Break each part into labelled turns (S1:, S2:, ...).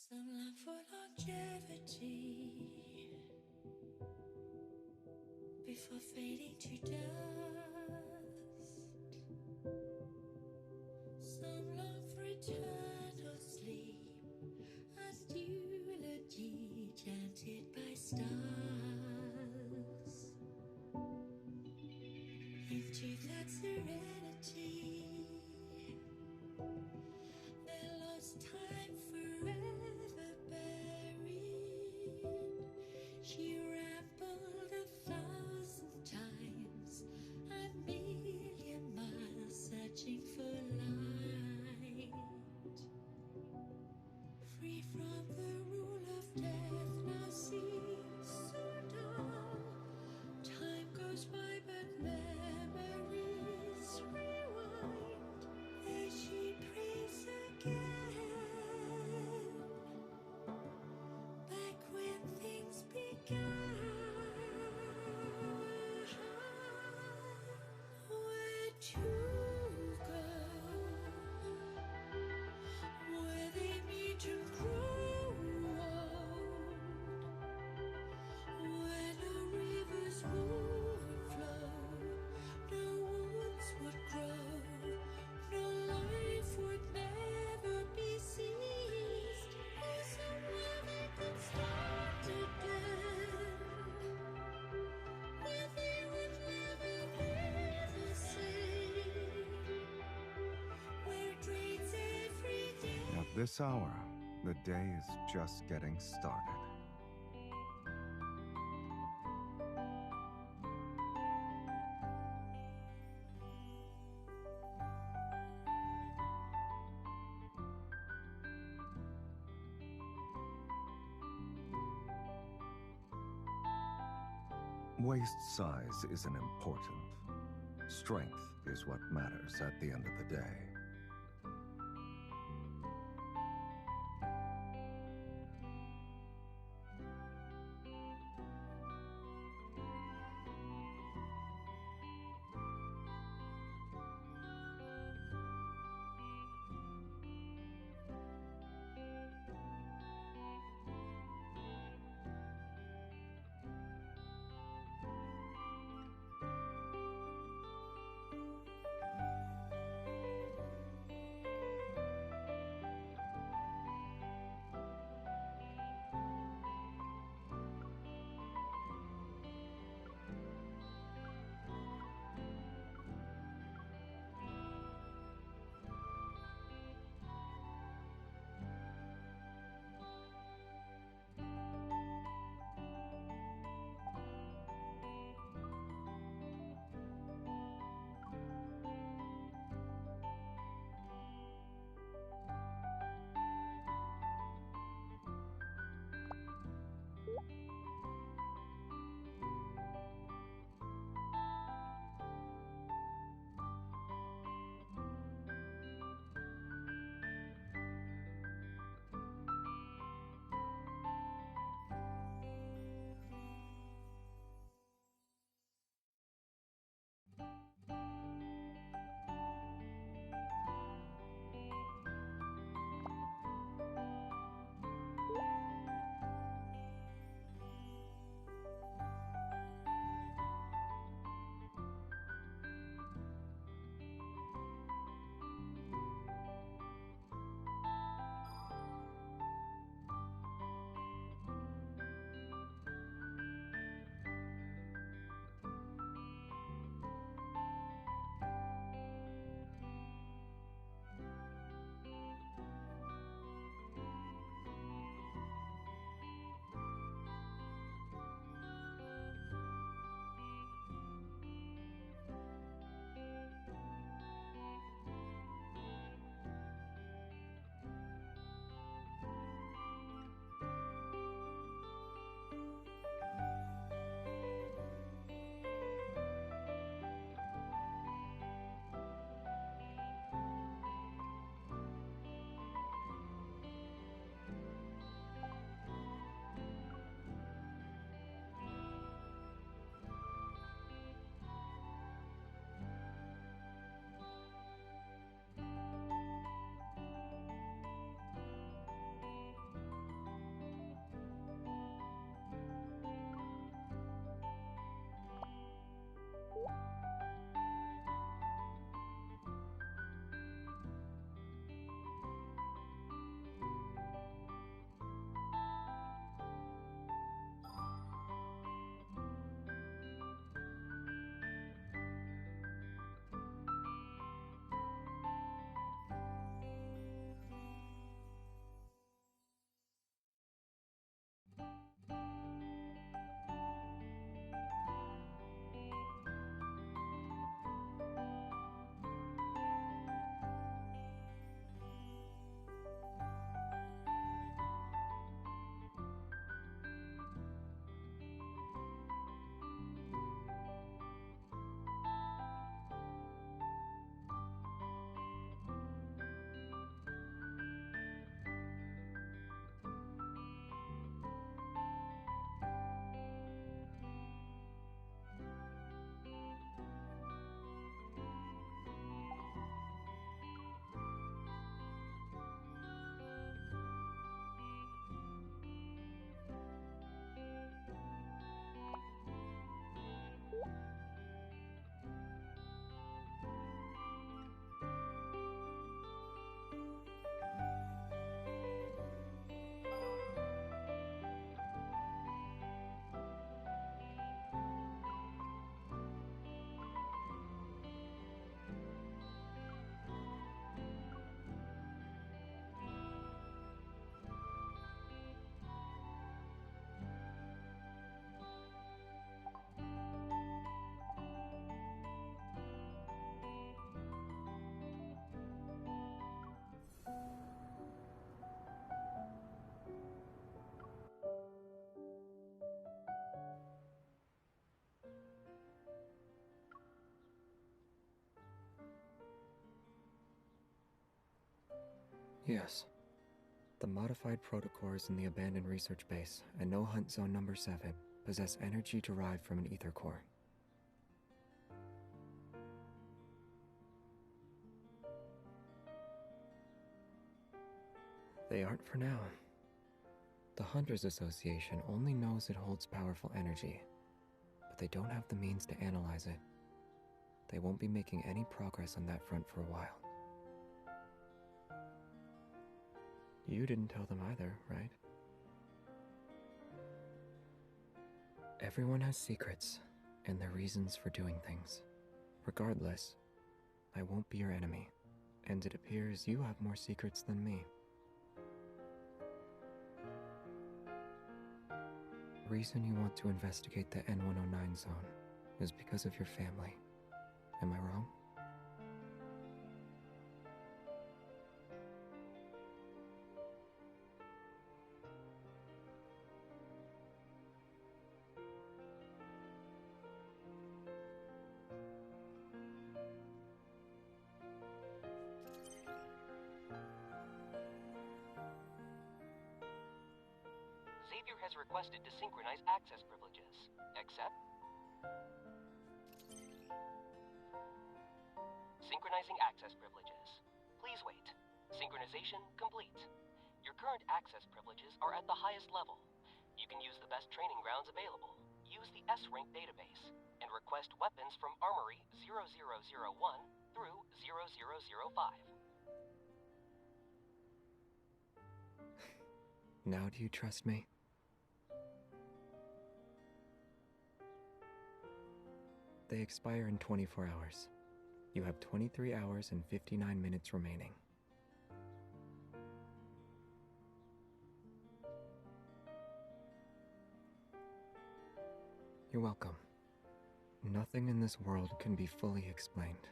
S1: Some long for longevity before fading to dust. Some long for eternal sleep as eulogy chanted by stars. Into that serenity, their lost time forever buried. She rambled 1,000 times, a million miles searching for light. Free from the rule of death, now seems so dull. Time goes by, but memories rewind. There she prays again, back when things began. Where to go? Where they meet and grow old, where no rivers would flow, no woods would grow, no life would never be ceased. Oh, somewhere they could start again, where they would never be the same, where it rains every day.
S2: At this hour, the day is just getting started. Waist size isn't important. Strength is what matters at the end of the day.
S3: Yes. The modified protocores in the abandoned research base and No Hunt Zone number 7 possess energy derived from an ether core. They aren't for now. The Hunters Association only knows it holds powerful energy, but they don't have the means to analyze it. They won't be making any progress on that front for a while. You didn't tell them either, right? Everyone has secrets and their reasons for doing things. Regardless, I won't be your enemy, and it appears you have more secrets than me. The reason you want to investigate the N109 zone is because of your family. Am I wrong?
S4: Xavier has requested to synchronize access privileges. Accept? Synchronizing access privileges. Please wait. Synchronization complete. Your current access privileges are at the highest level. You can use the best training grounds available. Use the S-Rank database and request weapons from Armory 0001 through 0005.
S3: Now do you trust me? They expire in 24 hours. You have 23 hours and 59 minutes remaining. You're welcome. Nothing in this world can be fully explained.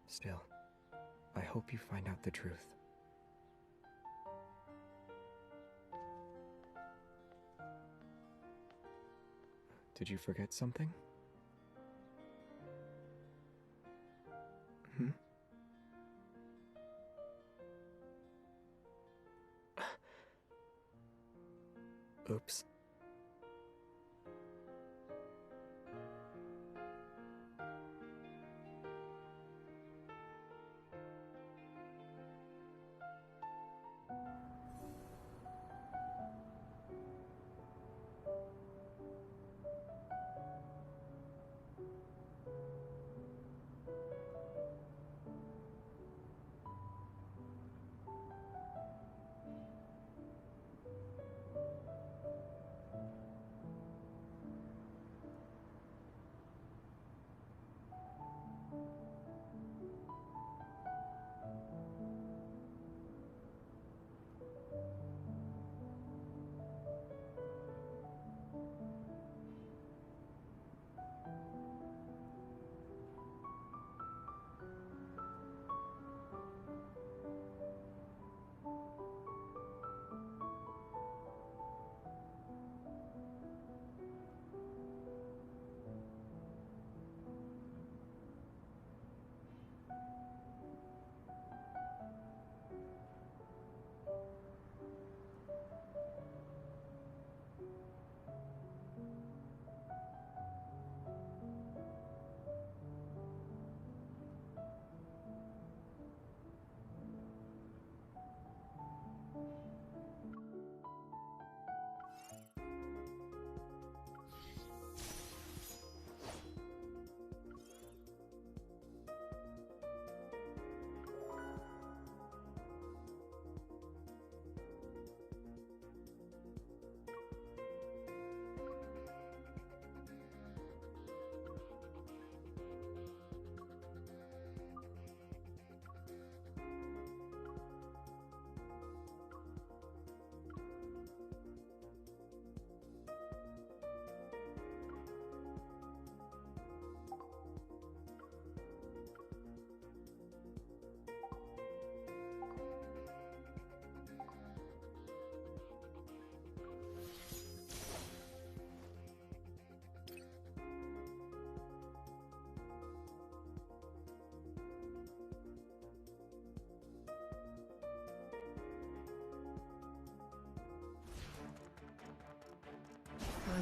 S3: Still, I hope you find out the truth. Did you forget something? Hmm? Oops.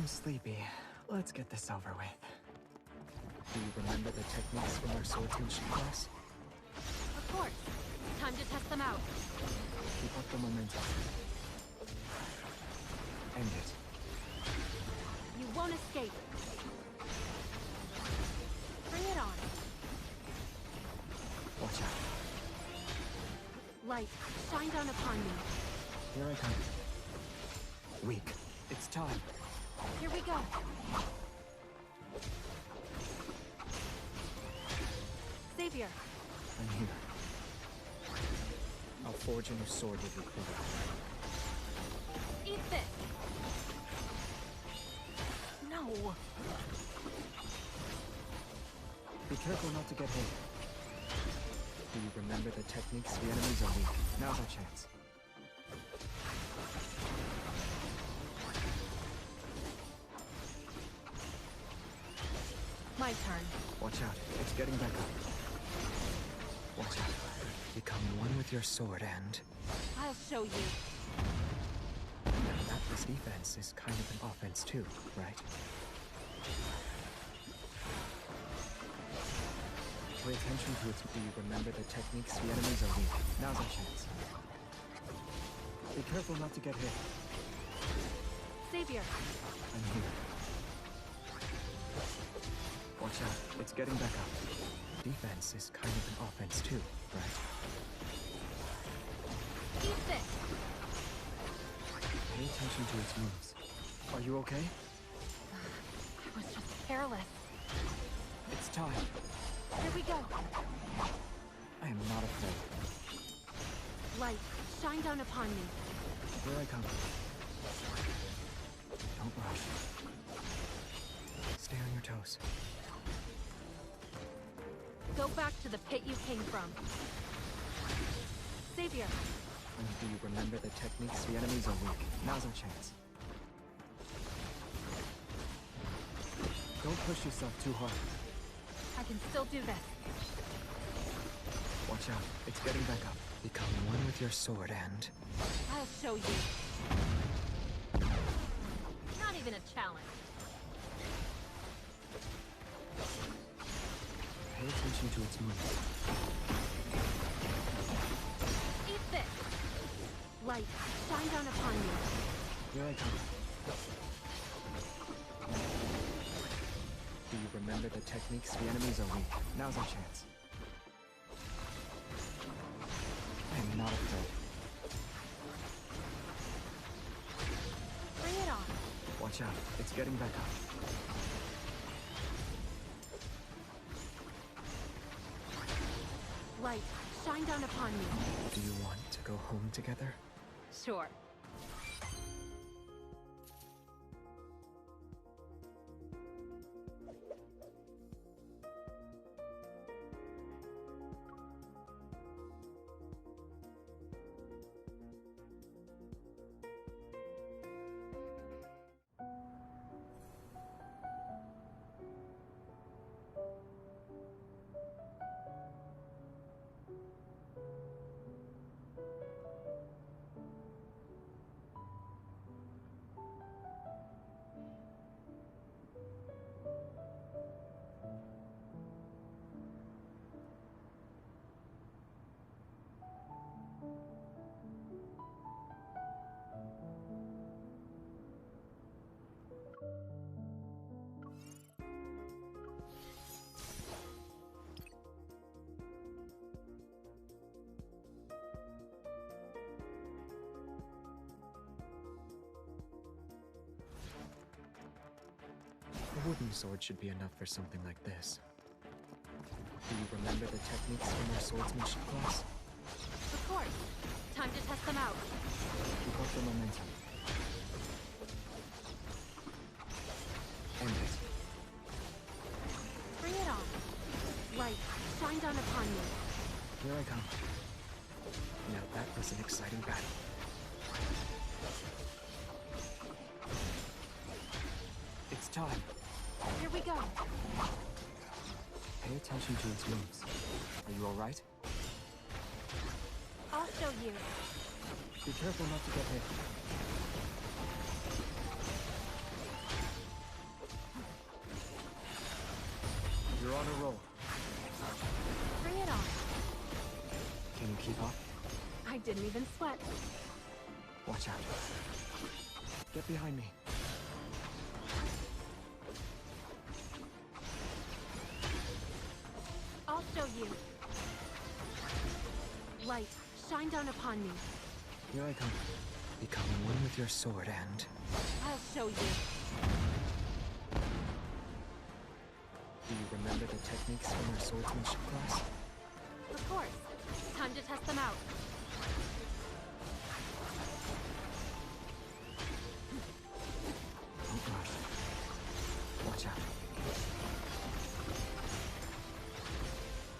S3: I'm sleepy. Let's get this over with. Do you remember the techniques from our swordsmanship class?
S5: Of course. Time to test them out.
S3: Keep up the momentum. End it.
S5: You won't escape. Bring it on.
S3: Watch out.
S5: Light, shine down upon me.
S3: Here I come. Weak. It's time.
S5: Here we go. Savior,
S3: I'm here. I'll forge a new sword with your quiver.
S5: eat this. No.
S3: Be careful not to get hit. Do you remember the techniques? The enemies are weak. Now's our chance.
S5: My turn.
S3: Watch out. It's getting back up. Watch out. Become one with your sword and...
S5: I'll show you.
S3: That this defense is kind of an offense too, right? Pay attention to its... Do you remember the techniques? The enemies are weak. Now's our chance. Be careful not to get hit.
S5: Savior,
S3: I'm here. Watch out. It's getting back up. Defense is kind of an offense too, right?
S5: eat this.
S3: Pay attention to its moves. Are you okay?
S5: I was just careless.
S3: It's time.
S5: Here we go.
S3: I am not afraid.
S5: Light, shine down upon me.
S3: Here I come. Don't rush. Stay on your toes.
S5: Go back to the pit you came from. Savior,
S3: And do you remember the techniques? The enemies are weak. Now's our chance. Don't push yourself too hard.
S5: I can still do this.
S3: Watch out. It's getting back up. Become one with your sword and...
S5: I'll show you. Not even a challenge.
S3: Pay attention to its moves.
S5: Eat this. Light, shine down upon me.
S3: Here I come. Do you remember the techniques? The enemies are weak. Now's our chance. I am not afraid.
S5: Bring it on.
S3: Watch out. It's getting back up.
S5: Light, shine down upon me.
S3: Do you want to go home together?
S5: Sure.
S3: A wooden sword should be enough for something like this. Do you remember the techniques from our swordsmanship class?
S5: Of course. Time to test them out.
S3: Keep up the momentum. End it.
S5: Bring it on. Light, shine down upon me.
S3: Here I come. Now that was an exciting battle. It's time.
S5: Here we go.
S3: Pay attention to its moves. Are you alright?
S5: I'll show you.
S3: Be careful not to get hit. You're on a roll.
S5: Bring it on.
S3: Can you keep up?
S5: I didn't even sweat.
S3: Watch out. Get behind me.
S5: I'll show you. Light, shine down upon me.
S3: Here I come. Become one with your sword and...
S5: I'll show you.
S3: Do you remember the techniques from our swordsmanship class?
S5: Of course. Time to test them out.
S3: Don't rush. Watch out.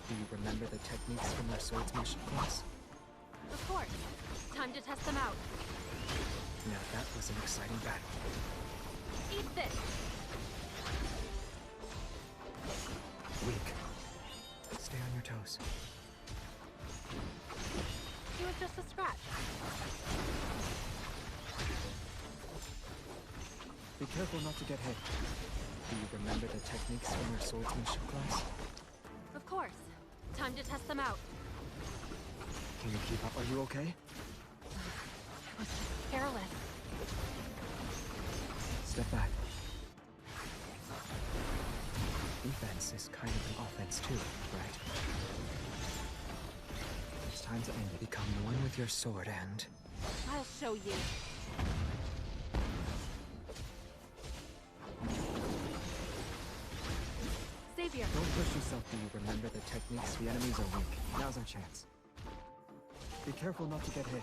S3: Do you remember the techniques from our swordsmanship class?
S5: Of course. Time to test them out.
S3: Now that was an exciting battle.
S5: Eat this.
S3: Weak. Stay on your toes.
S5: It was just a scratch.
S3: Be careful not to get hit. Do you remember the techniques from our swordsmanship class?
S5: Of course. Time to test them out.
S3: Can you keep up? Are you okay?
S5: I was just careless.
S3: Step back. Defense is kind of an offense too, right? It's time to end it. Become one with your sword and...
S5: I'll show you. Xavier,
S3: Don't push yourself. Do you remember the techniques? The enemies are weak. Now's our chance. Be careful not to get hit.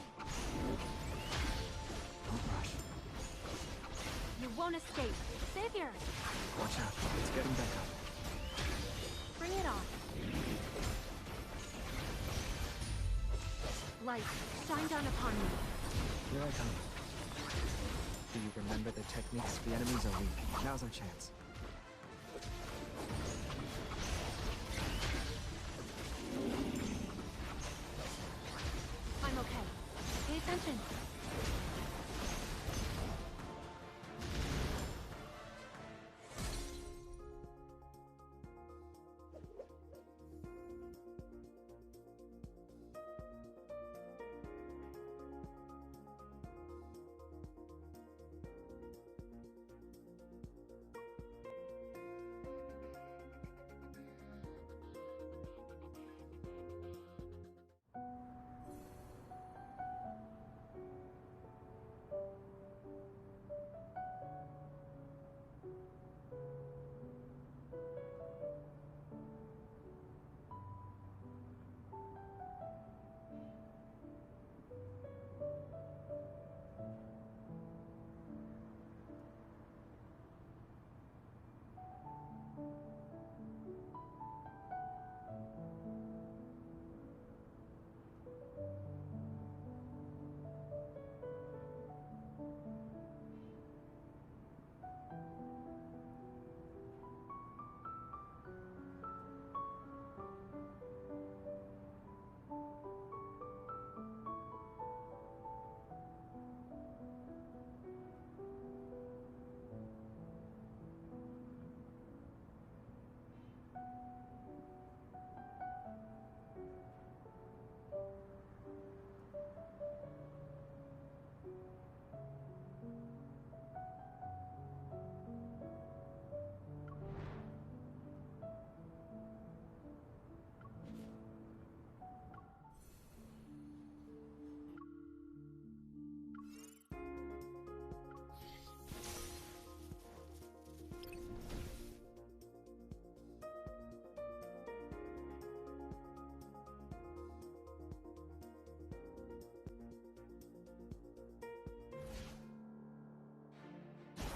S3: Don't rush.
S5: you won't escape. Xavier,
S3: Watch out. It's getting back up.
S5: bring it on. Light, shine down upon me.
S3: Here I come. Do you remember the techniques? The enemies are weak. Now's our chance.
S5: I'm okay. Pay attention.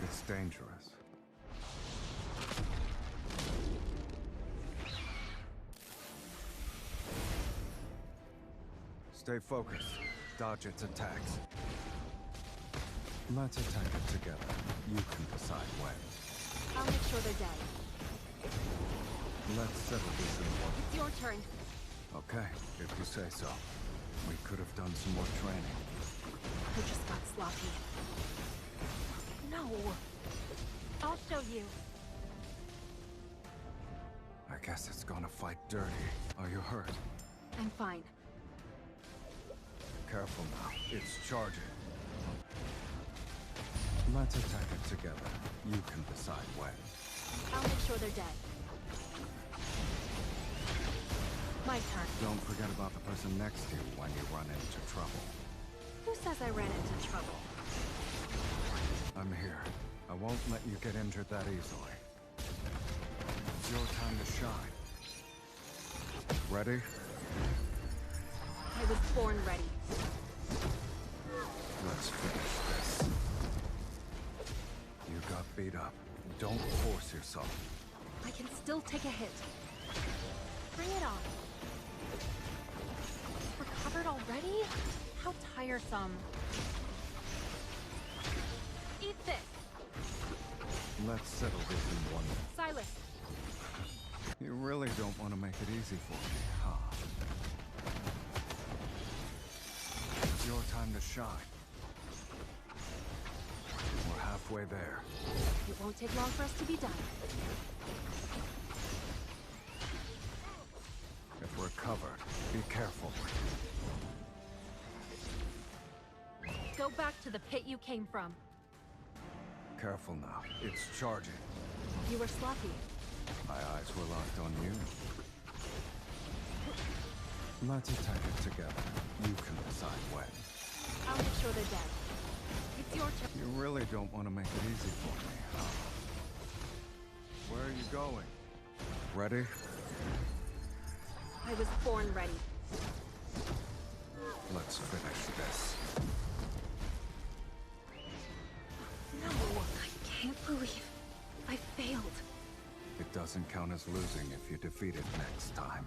S2: It's dangerous. Stay focused. Dodge its attacks. Let's attack it together. You can decide when.
S5: I'll make sure they're dead.
S2: Let's settle this in one.
S5: It's your turn.
S2: Okay, if you say so. We could have done some more training.
S5: I just got sloppy. No. I'll show you.
S2: I guess it's gonna fight dirty. Are you hurt?
S5: I'm fine.
S2: Careful now. It's charging. Let's attack it together. You can decide when.
S5: I'll make sure they're dead. My turn.
S2: Don't forget about the person next to you when you run into trouble.
S5: Who says I ran into trouble?
S2: I'm here. I won't let you get injured that easily. It's your time to shine. Ready?
S5: I was born ready.
S2: Let's finish this. You got beat up. Don't force yourself.
S5: I can still take a hit. Bring it on. Recovered already? How tiresome. Eat this.
S2: Let's settle this in one.
S5: Silas,
S2: You really don't want to make it easy for me, huh? It's your time to shine. We're halfway there.
S5: it won't take long for us to be done.
S2: If we're covered, be careful.
S5: Go back to the pit you came from.
S2: Careful now. It's charging.
S5: You were sloppy.
S2: My eyes were locked on you. Let's attack it together. You can decide when.
S5: I'll make sure they're dead. It's your turn.
S2: You really don't want to make it easy for me, huh? Where are you going? Ready?
S5: I was born ready.
S2: Let's finish this.
S5: No, I can't believe I failed.
S2: It doesn't count as losing if you defeat it next time.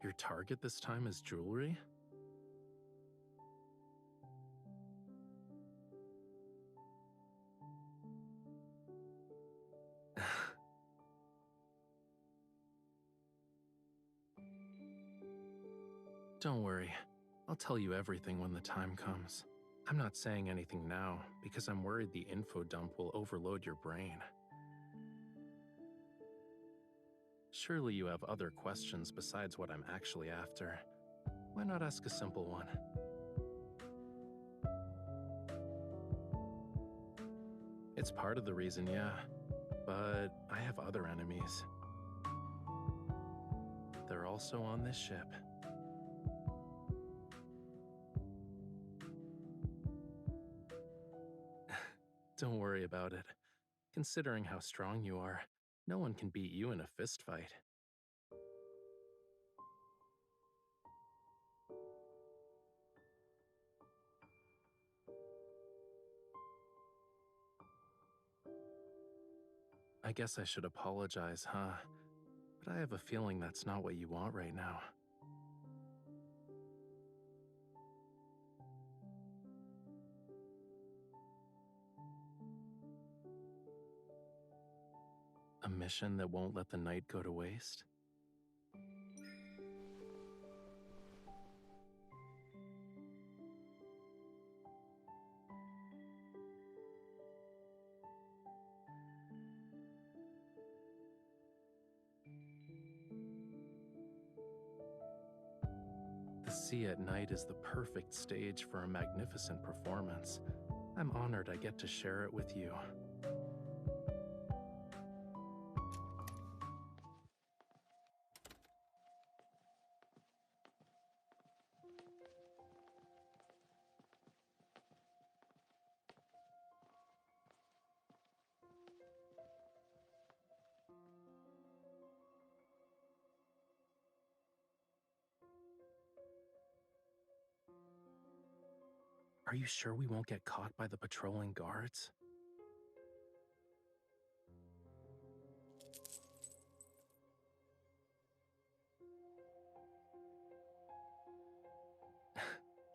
S6: Your target this time is jewelry? Don't worry. I'll tell you everything when the time comes. I'm not saying anything now because I'm worried the info dump will overload your brain. Surely you have other questions besides what I'm actually after. Why not ask a simple one? It's part of the reason, yeah. But I have other enemies. They're also on this ship. Don't worry about it. Considering how strong you are, no one can beat you in a fist fight. I guess I should apologize, huh? But I have a feeling that's not what you want right now. A mission that won't let the night go to waste? The sea at night is the perfect stage for a magnificent performance. I'm honored I get to share it with you. Are you sure we won't get caught by the patrolling guards?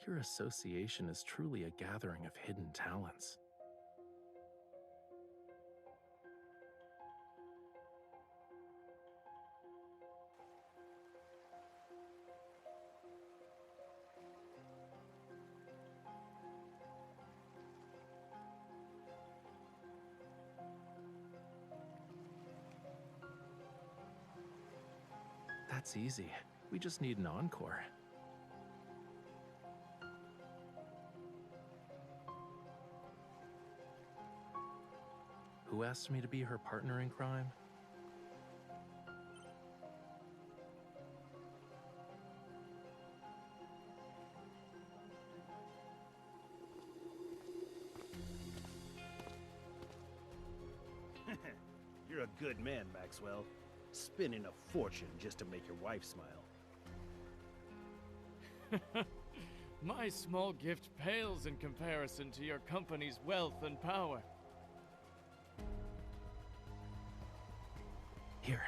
S6: Your association is truly a gathering of hidden talents. That's easy. We just need an encore. Who asked me to be her partner in crime?
S7: You're a good man, Maxwell. Spending a fortune just to make your wife smile.
S8: My small gift pales in comparison to your company's wealth and power.
S6: Here.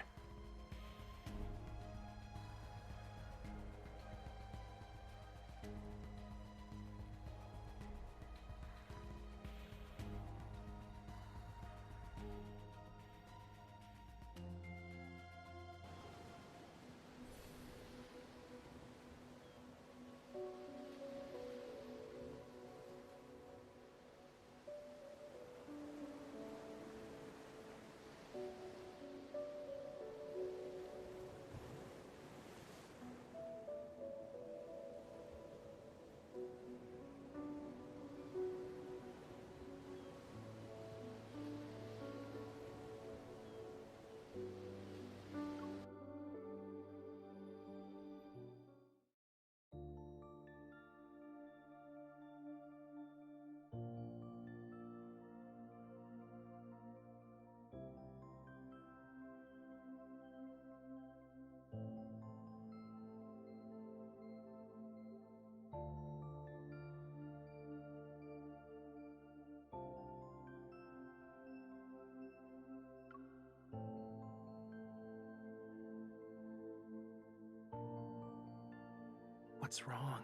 S6: What's wrong?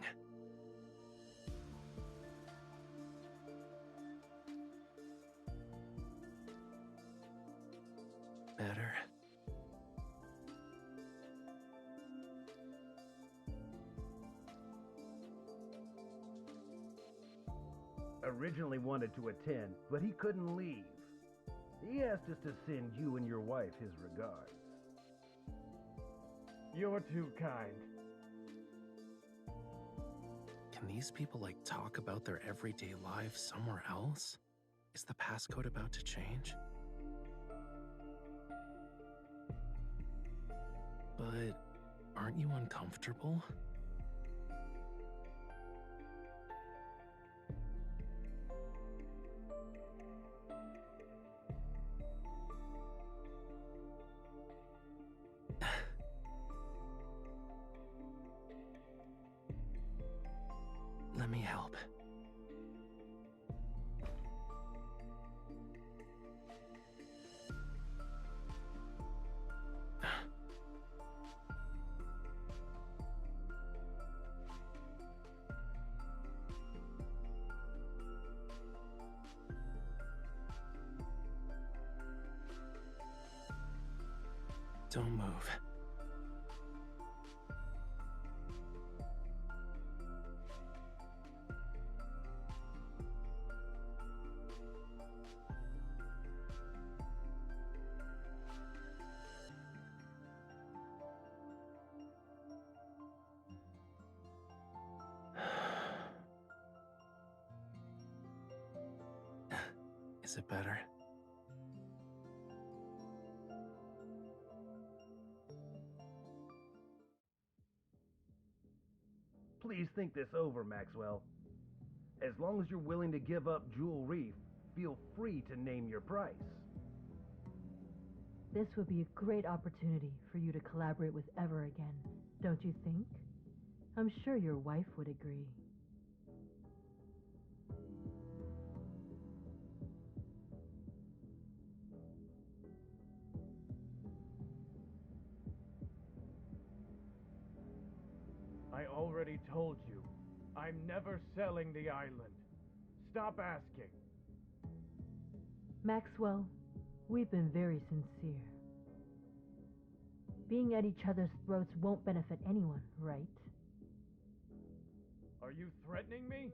S6: Better.
S7: Originally wanted to attend, but he couldn't leave. He asked us to send you and your wife his regards. You're too kind.
S6: Can these people, talk about their everyday lives somewhere else? Is the passcode about to change? But aren't you uncomfortable? Let me help. Don't move. Is it better?
S7: Please think this over, Maxwell. As long as you're willing to give up Jewel Reef, feel free to name your price.
S9: This would be a great opportunity for you to collaborate with Ever again, don't you think? I'm sure your wife would agree.
S8: I already told you, I'm never selling the island. Stop asking.
S9: Maxwell, we've been very sincere. Being at each other's throats won't benefit anyone, right?
S8: Are you threatening me?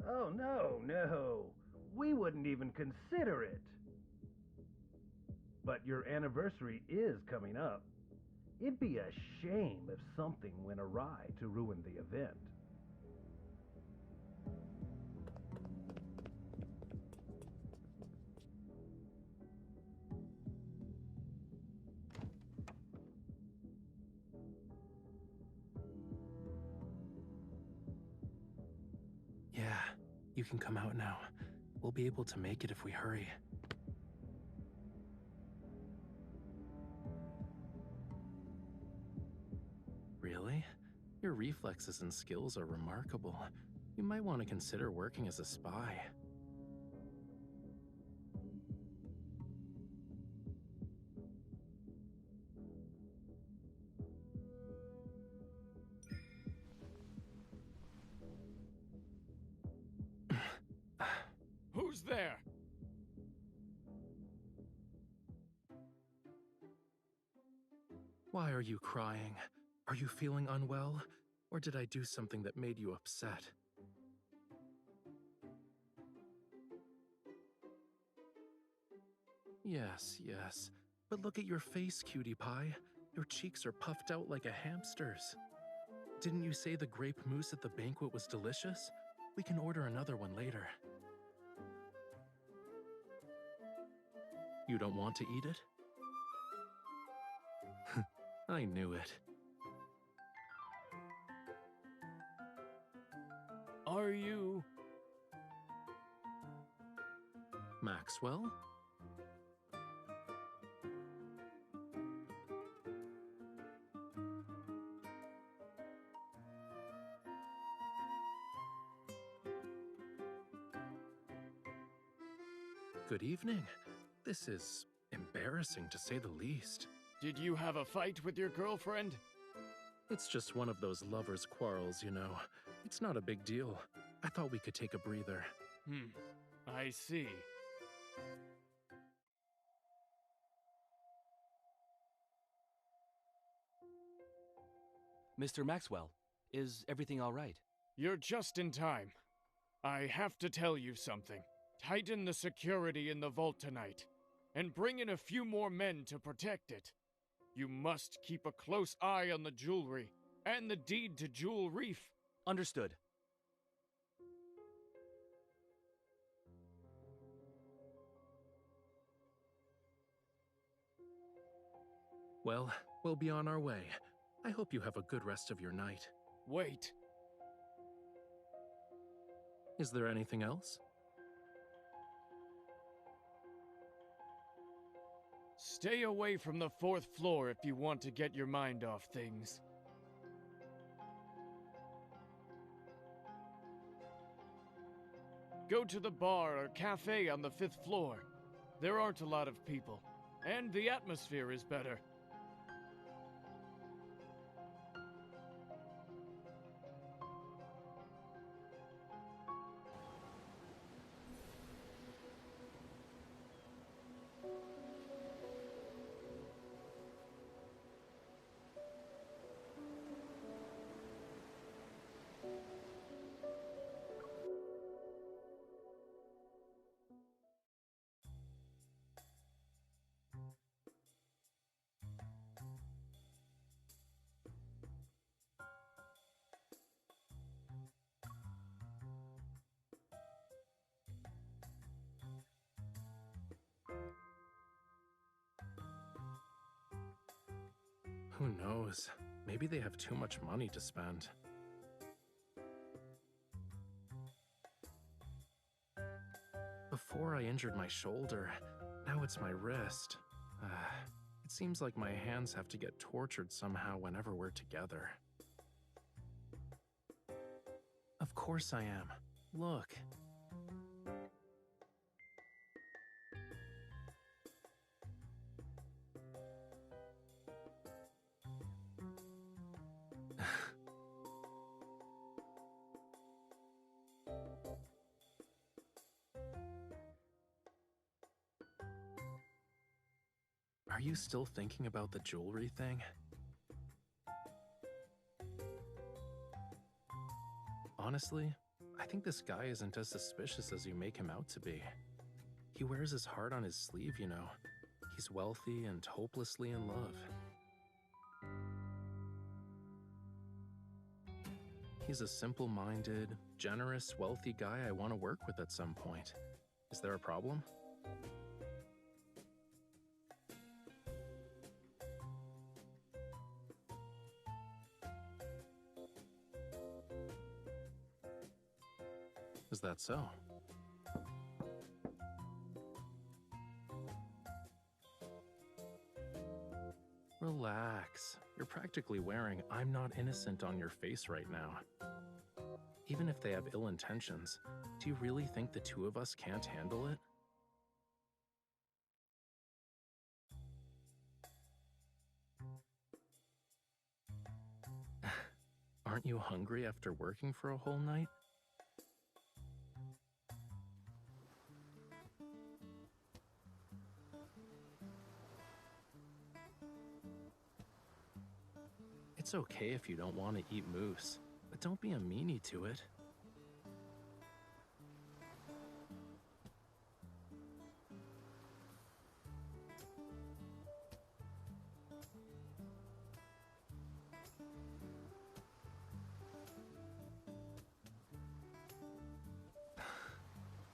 S7: Oh, no. We wouldn't even consider it. But your anniversary is coming up. It'd be a shame if something went awry to ruin the event.
S6: Yeah, you can come out now. We'll be able to make it if we hurry. Really? Your reflexes and skills are remarkable. You might want to consider working as a spy.
S8: Who's there?
S6: Why are you crying? Are you feeling unwell? Or did I do something that made you upset? Yes. But look at your face, cutie pie. Your cheeks are puffed out like a hamster's. Didn't you say the grape mousse at the banquet was delicious? We can order another one later. You don't want to eat it? I knew it.
S8: Are you...
S6: Maxwell? Good evening. This is embarrassing to say the least.
S8: Did you have a fight with your girlfriend?
S6: It's just one of those lovers' quarrels, you know. It's not a big deal. I thought we could take a breather.
S8: I see.
S10: Mr. Maxwell, is everything all right?
S8: You're just in time. I have to tell you something. Tighten the security in the vault tonight, and bring in a few more men to protect it. You must keep a close eye on the jewelry, and the deed to Jewel Reef.
S10: Understood.
S6: Well, we'll be on our way. I hope you have a good rest of your night.
S8: Wait.
S6: Is there anything else?
S8: Stay away from the 4th floor if you want to get your mind off things. Go to the bar or cafe on the 5th floor. There aren't a lot of people, and the atmosphere is better.
S6: Who knows? Maybe they have too much money to spend. Before I injured my shoulder, now it's my wrist. It seems like my hands have to get tortured somehow whenever we're together. Of course I am. Look. Are you still thinking about the jewelry thing? Honestly, I think this guy isn't as suspicious as you make him out to be. He wears his heart on his sleeve, you know. He's wealthy and hopelessly in love. He's a simple-minded, generous, wealthy guy I want to work with at some point. Is there a problem? Is that so? Relax. You're practically wearing "I'm not innocent" on your face right now. Even if they have ill intentions, do you really think the two of us can't handle it? Aren't you hungry after working for a whole night? It's okay if you don't want to eat moose, but don't be a meanie to it.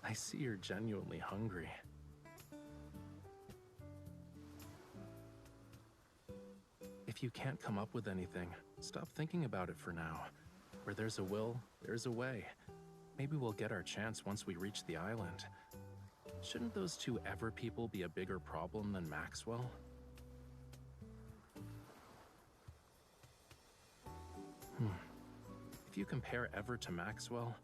S6: I see you're genuinely hungry. If you can't come up with anything, stop thinking about it for now. Where there's a will, there's a way. Maybe we'll get our chance once we reach the island. Shouldn't those two Ever people be a bigger problem than Maxwell? If you compare Ever to Maxwell,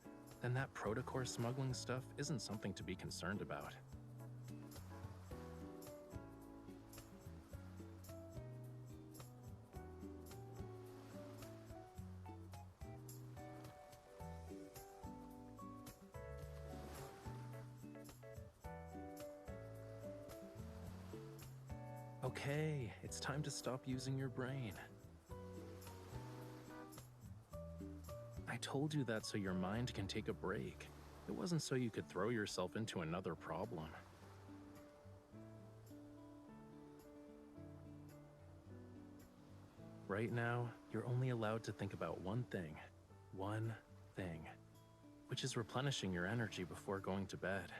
S6: then that protocore smuggling stuff isn't something to be concerned about. Okay, it's time to stop using your brain. I told you that so your mind can take a break. It wasn't so you could throw yourself into another problem. Right now, you're only allowed to think about one thing, which is replenishing your energy before going to bed.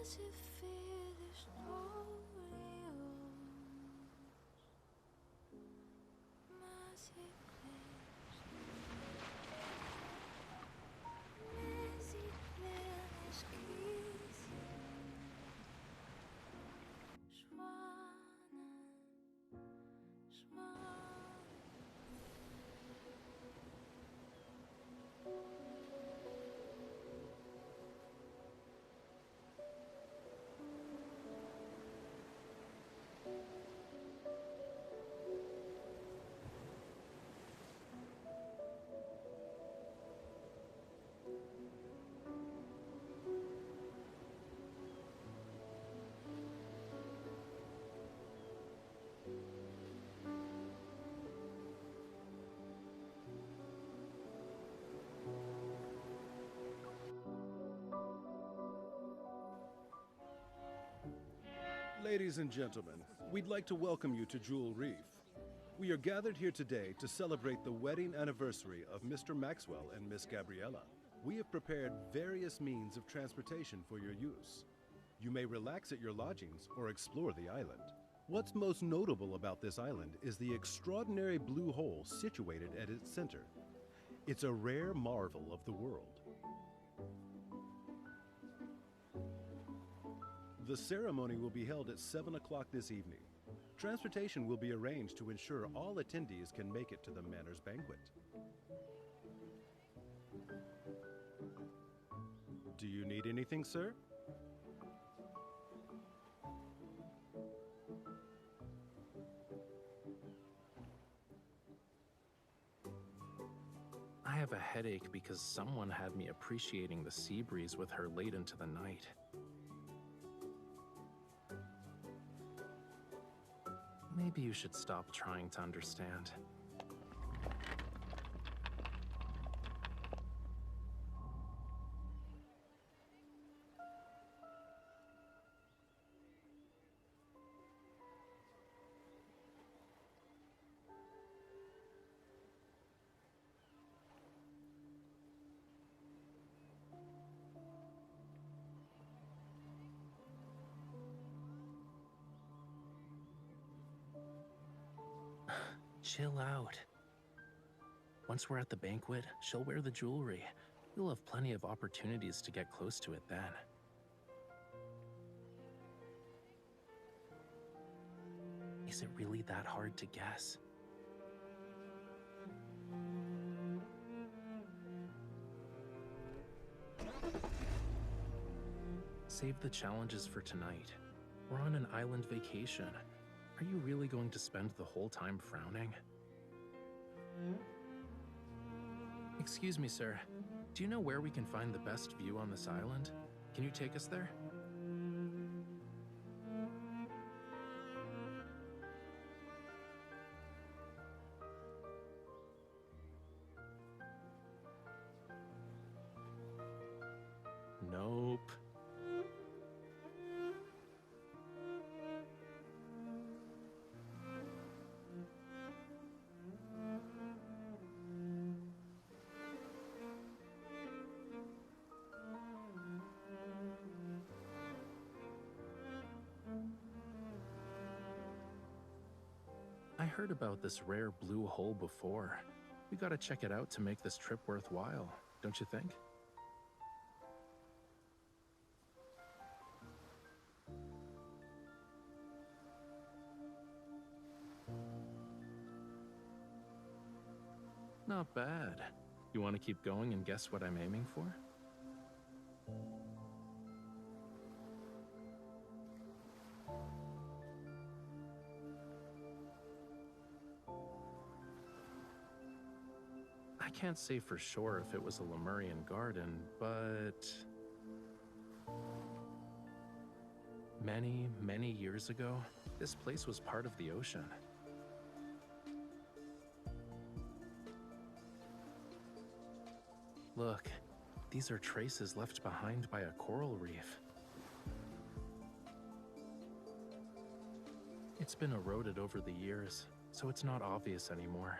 S1: Classify
S11: Ladies and gentlemen, we'd like to welcome you to Jewel Reef. We are gathered here today to celebrate the wedding anniversary of Mr. Maxwell and Miss Gabriella. We have prepared various means of transportation for your use. You may relax at your lodgings or explore the island. What's most notable about this island is the extraordinary blue hole situated at its center. It's a rare marvel of the world. The ceremony will be held at 7 o'clock this evening. Transportation will be arranged to ensure all attendees can make it to the Manor's banquet. Do you need anything, sir?
S6: I have a headache because someone had me appreciating the sea breeze with her late into the night. Maybe you should stop trying to understand. Chill out. Once we're at the banquet, she'll wear the jewelry. You'll have plenty of opportunities to get close to it then. Is it really that hard to guess? Save the challenges for tonight. We're on an island vacation. Are you really going to spend the whole time frowning? Excuse me, sir. Do you know where we can find the best view on this island? Can you take us there? Nope. I heard about this rare blue hole before. We gotta check it out to make this trip worthwhile, don't you think? Not bad. You want to keep going and guess what I'm aiming for? I can't say for sure if it was a Lemurian garden, but many, many years ago, this place was part of the ocean. Look, these are traces left behind by a coral reef. It's been eroded over the years, so it's not obvious anymore.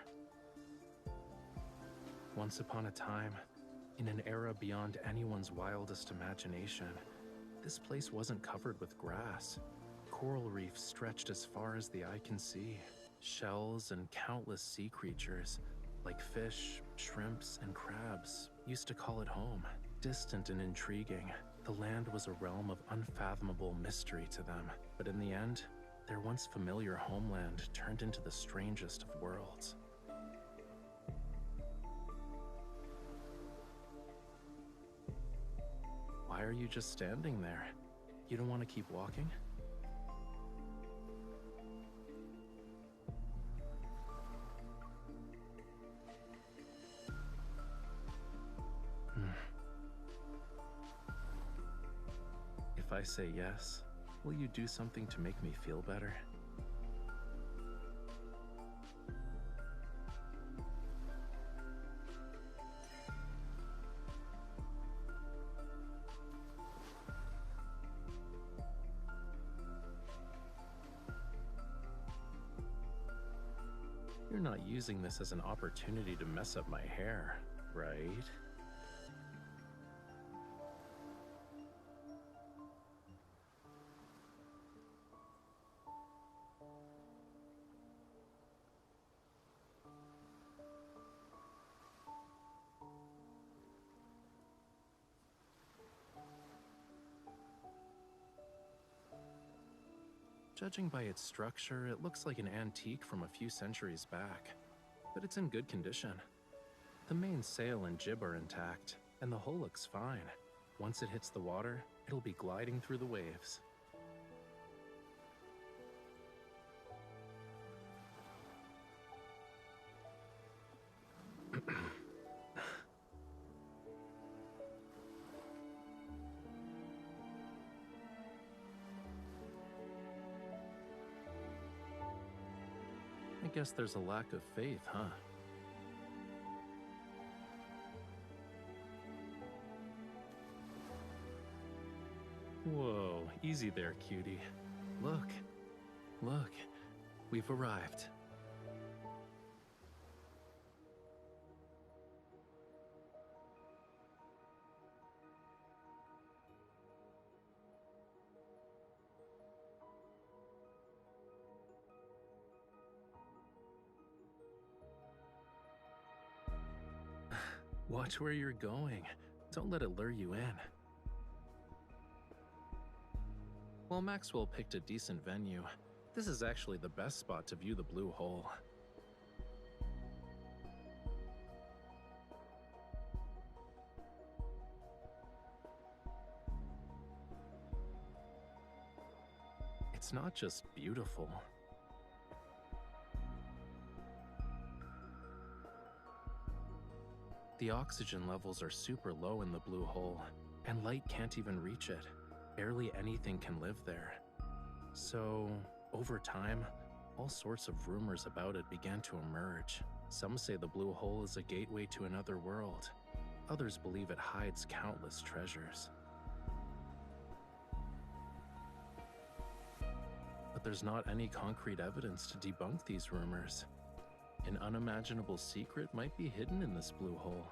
S6: Once upon a time, in an era beyond anyone's wildest imagination, this place wasn't covered with grass. Coral reefs stretched as far as the eye can see. Shells and countless sea creatures, like fish, shrimps, and crabs, used to call it home. Distant and intriguing, the land was a realm of unfathomable mystery to them. But in the end, their once familiar homeland turned into the strangest of worlds. Why are you just standing there? You don't want to keep walking? If I say yes, will you do something to make me feel better? You're not using this as an opportunity to mess up my hair, right? Judging by its structure, it looks like an antique from a few centuries back, but it's in good condition. The main sail and jib are intact, and the hull looks fine. Once it hits the water, it'll be gliding through the waves. I guess there's a lack of faith, huh? Whoa, easy there, cutie. Look, we've arrived. Watch where you're going. Don't let it lure you in. While Maxwell picked a decent venue, this is actually the best spot to view the blue hole. It's not just beautiful. The oxygen levels are super low in the blue hole, and light can't even reach it. Barely anything can live there. So, over time, all sorts of rumors about it began to emerge. Some say the blue hole is a gateway to another world. Others believe it hides countless treasures. But there's not any concrete evidence to debunk these rumors. An unimaginable secret might be hidden in this blue hole.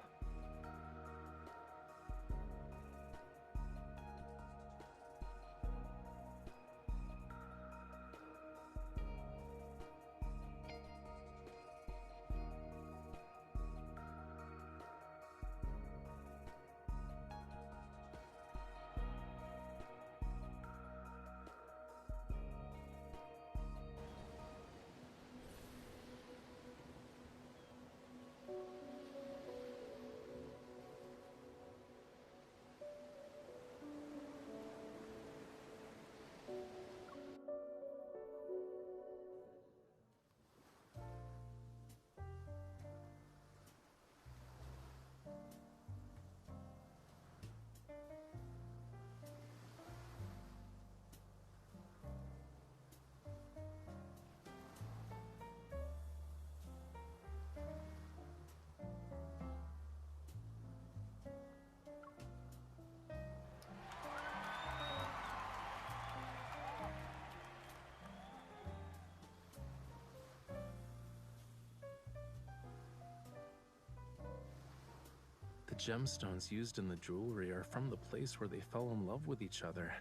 S6: The gemstones used in the jewelry are from the place where they fell in love with each other.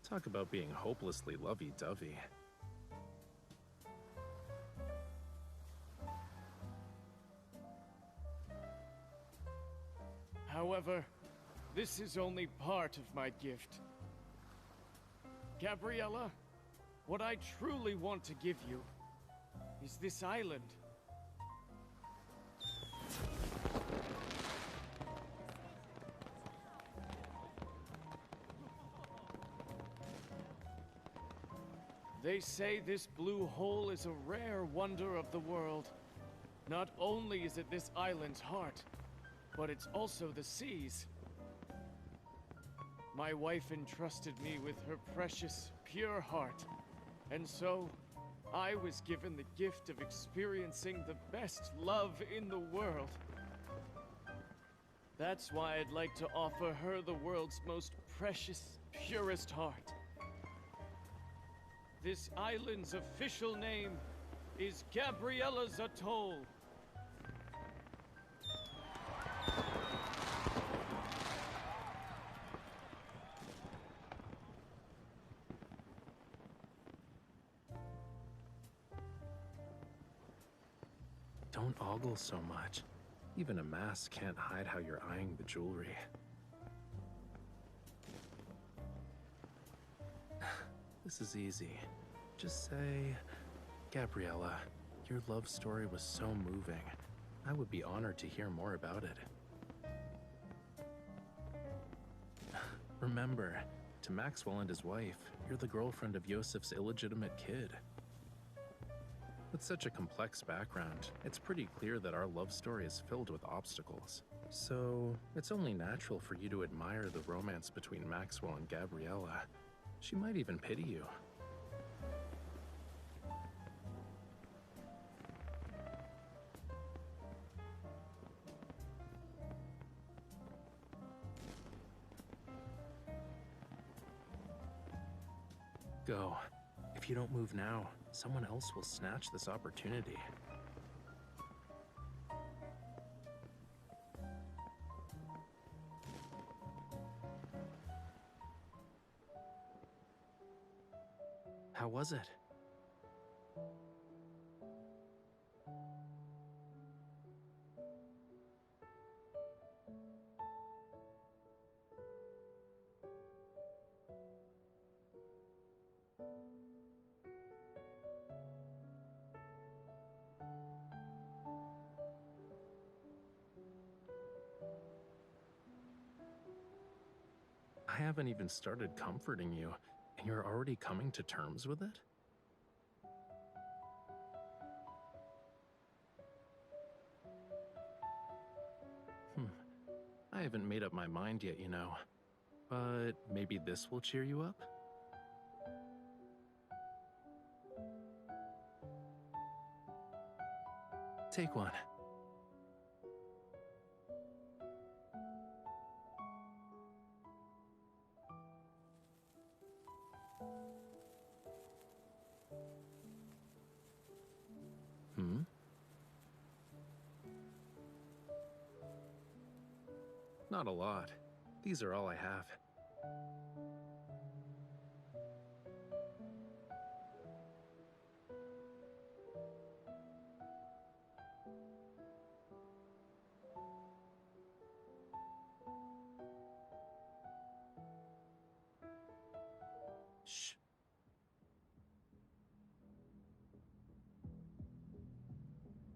S6: Talk about being hopelessly lovey-dovey.
S8: However, this is only part of my gift. Gabriella, what I truly want to give you is this island. They say this blue hole is a rare wonder of the world. Not only is it this island's heart, but it's also the sea's. My wife entrusted me with her precious, pure heart, and so I was given the gift of experiencing the best love in the world. That's why I'd like to offer her the world's most precious, purest heart. This island's official name is Gabriella's atoll.
S6: Don't ogle so much. Even a mask can't hide how you're eyeing the jewelry. This is easy. Just say, Gabriella, your love story was so moving. I would be honored to hear more about it. Remember, to Maxwell and his wife, you're the girlfriend of Yosef's illegitimate kid. With such a complex background, it's pretty clear that our love story is filled with obstacles. So, it's only natural for you to admire the romance between Maxwell and Gabriella. She might even pity you. Go. If you don't move now, someone else will snatch this opportunity. How was it? I haven't even started comforting you, and you're already coming to terms with it? I haven't made up my mind yet, you know. But maybe this will cheer you up? Take one. Not a lot. These are all I have. Shh.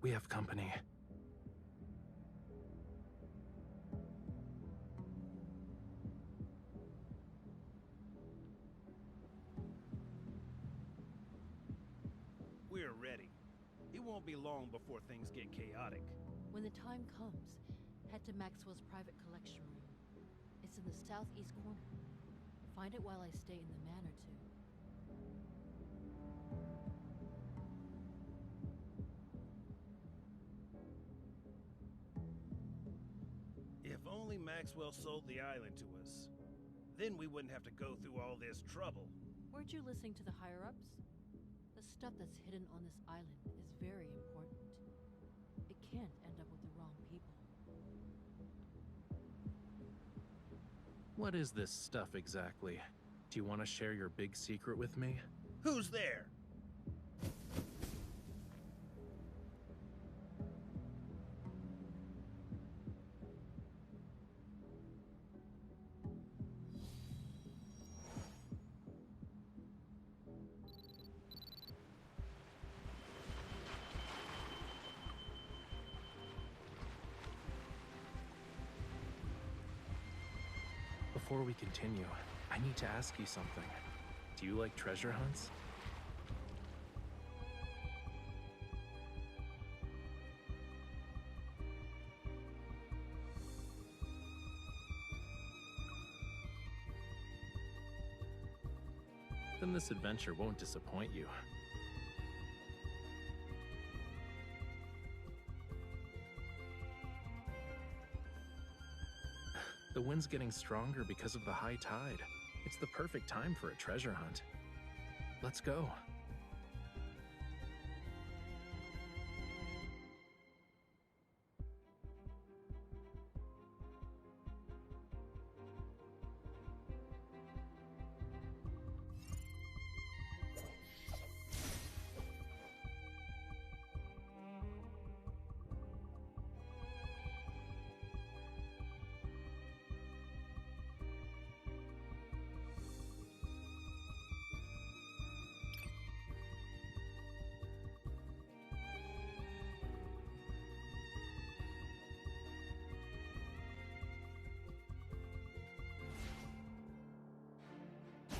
S6: We have company.
S7: We're ready. It won't be long before things get chaotic.
S12: When the time comes, head to Maxwell's private collection room. It's in the southeast corner. Find it while I stay in the manor too.
S7: If only Maxwell sold the island to us. Then we wouldn't have to go through all this trouble.
S12: Weren't you listening to the higher-ups? The stuff that's hidden on this island is very important. It can't end up with the wrong people.
S6: What is this stuff exactly? Do you want to share your big secret with me?
S7: Who's there?
S6: Before we continue, I need to ask you something. Do you like treasure hunts? Then this adventure won't disappoint you. The wind's getting stronger because of the high tide. It's the perfect time for a treasure hunt. Let's go.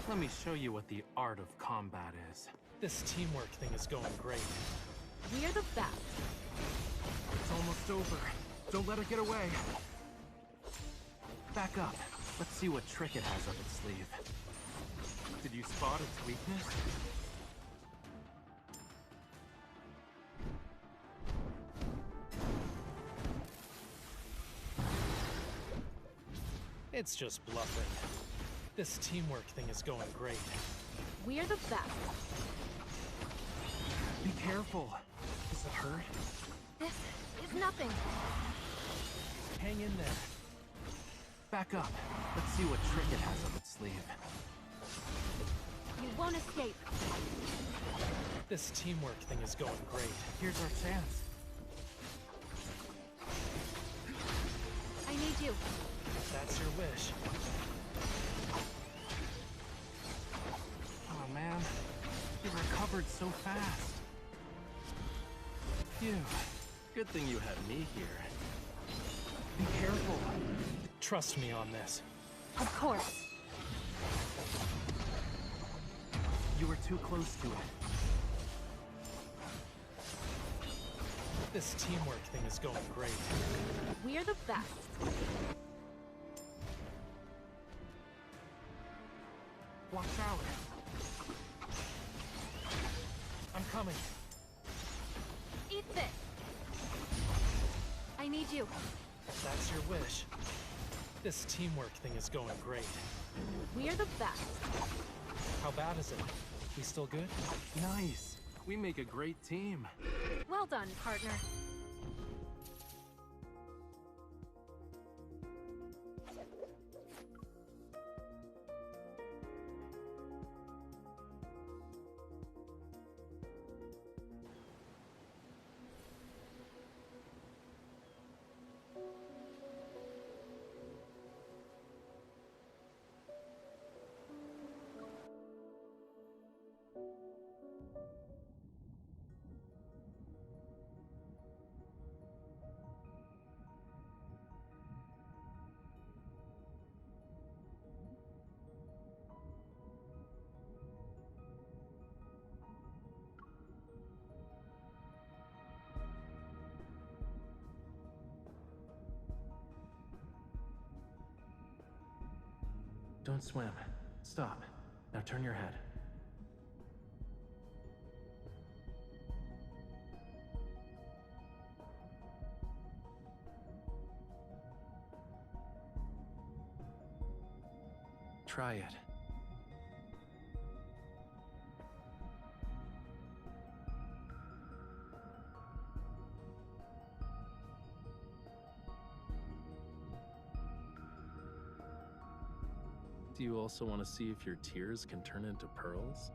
S6: Let me show you what the art of combat is. This teamwork thing is going great.
S5: We're the best.
S6: It's almost over. Don't let it get away. Back up. Let's see what trick it has up its sleeve. Did you spot its weakness? It's just bluffing. This teamwork thing is going great.
S5: We're the best.
S6: Be careful. Does it hurt?
S5: This is nothing.
S6: Hang in there. Back up. Let's see what trick it has up its sleeve.
S5: You won't escape.
S6: This teamwork thing is going great. Here's our chance.
S5: I need you.
S6: That's your wish. Oh man, you recovered so fast. Phew. Good thing you had me here. Be careful. Trust me on this.
S5: Of course.
S6: You were too close to it. This teamwork thing is going great.
S5: We're the best.
S6: Watch out. I'm coming.
S5: Eat this. I need you.
S6: That's your wish. This teamwork thing is going great.
S5: We're the best.
S6: How bad is it? We still good? Nice. We make a great team.
S5: Well done, partner.
S6: Don't swim. Stop. Now turn your head. Try it. Do you also want to see if your tears can turn into pearls?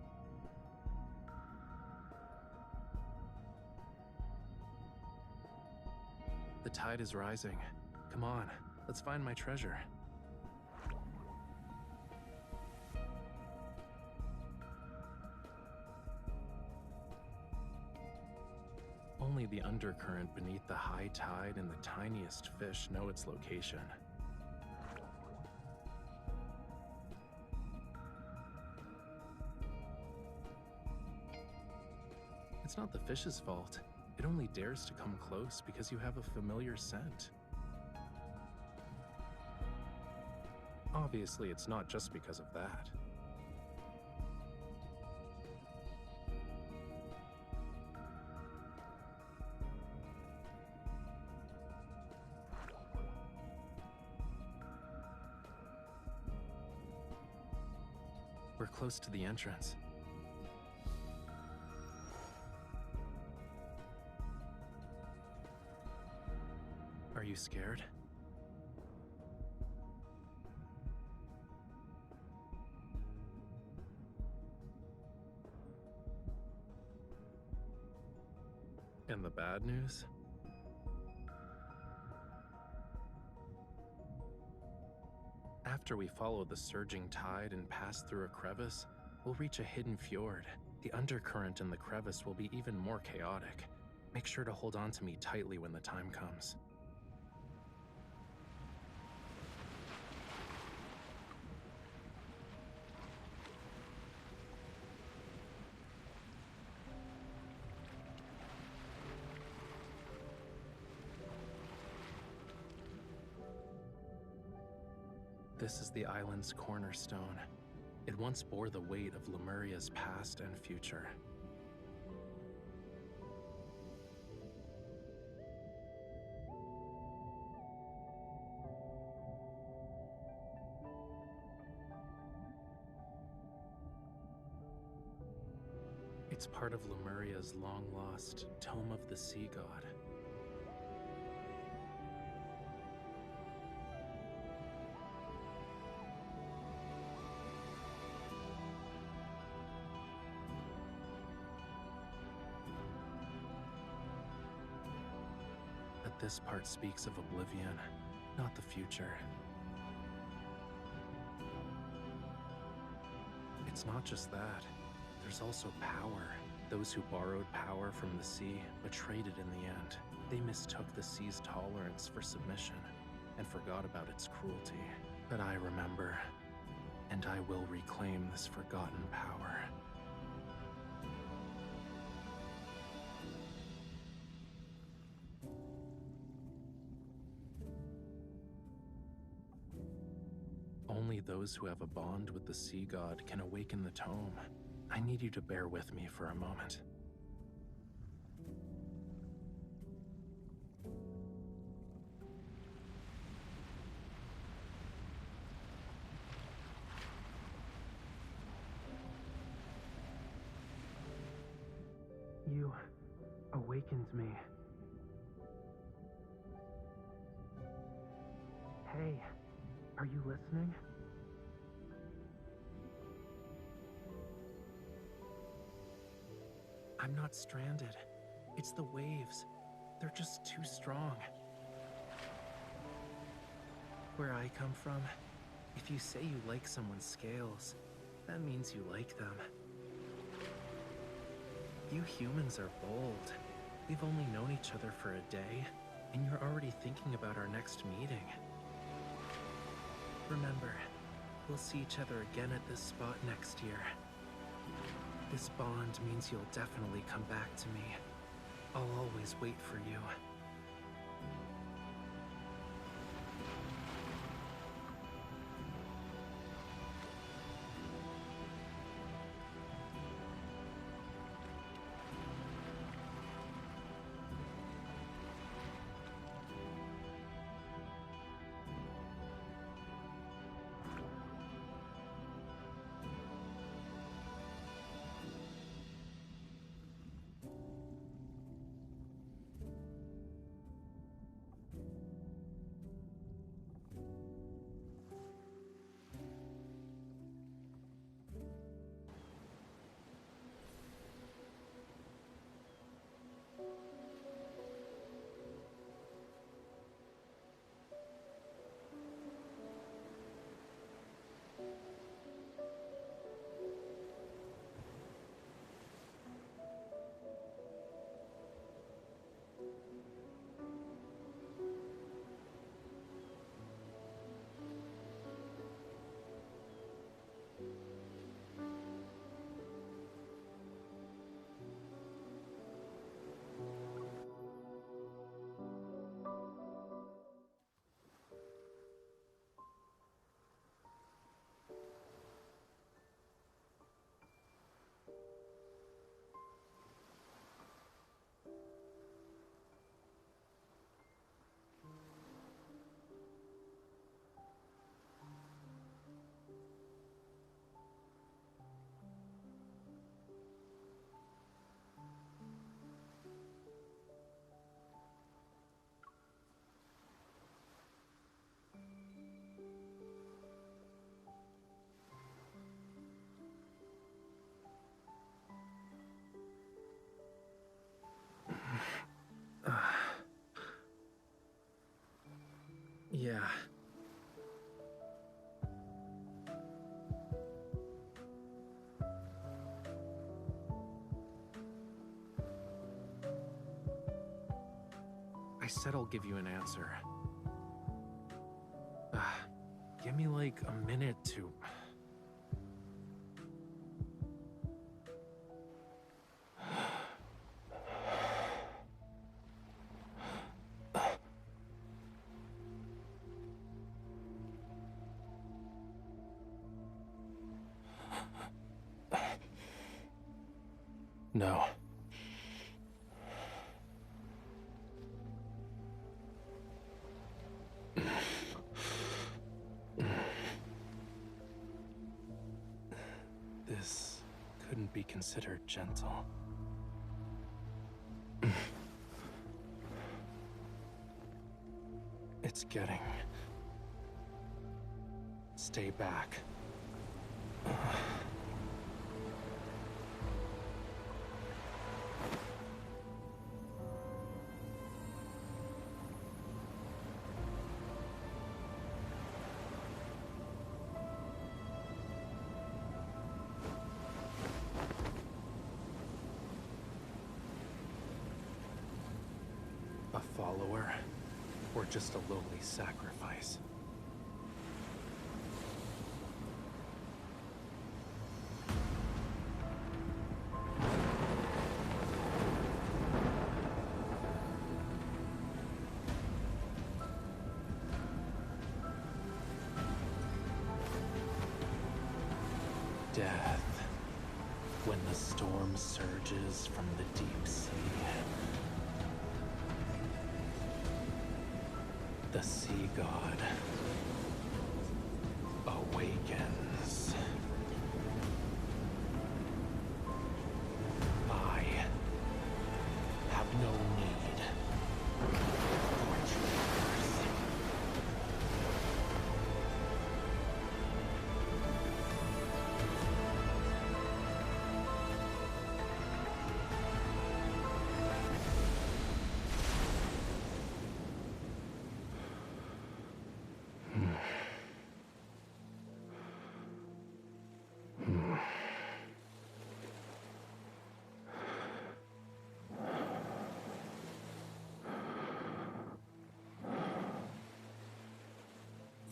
S6: The tide is rising. Come on, let's find my treasure. Only the undercurrent beneath the high tide and the tiniest fish know its location. It's not the fish's fault. It only dares to come close because you have a familiar scent. Obviously, it's not just because of that. We're close to the entrance. Are you scared? And the bad news? After we follow the surging tide and pass through a crevice, we'll reach a hidden fjord. The undercurrent in the crevice will be even more chaotic. Make sure to hold on to me tightly when the time comes. This is the island's cornerstone. It once bore the weight of Lemuria's past and future. It's part of Lemuria's long-lost Tome of the Sea God. But this part speaks of oblivion, not the future. It's not just that. There's also power. Those who borrowed power from the sea, but traded in the end. They mistook the sea's tolerance for submission and forgot about its cruelty. But I remember, and I will reclaim this forgotten power. Only those who have a bond with the sea god can awaken the tome. I need you to bear with me for a moment. You awakened me. Hey, are you listening? I'm not stranded. It's the waves. They're just too strong. Where I come from, if you say you like someone's scales, that means you like them. You humans are bold. We've only known each other for a day, and you're already thinking about our next meeting. Remember, we'll see each other again at this spot next year. This bond means you'll definitely come back to me. I'll always wait for you. Yeah. I said I'll give you an answer. Give me like a minute to... No. This couldn't be considered gentle. It's getting... Stay back. A follower, or just a lowly sacrifice? Death, when the storm surges from the deep sea. The sea god awakens. I have no need for traitors.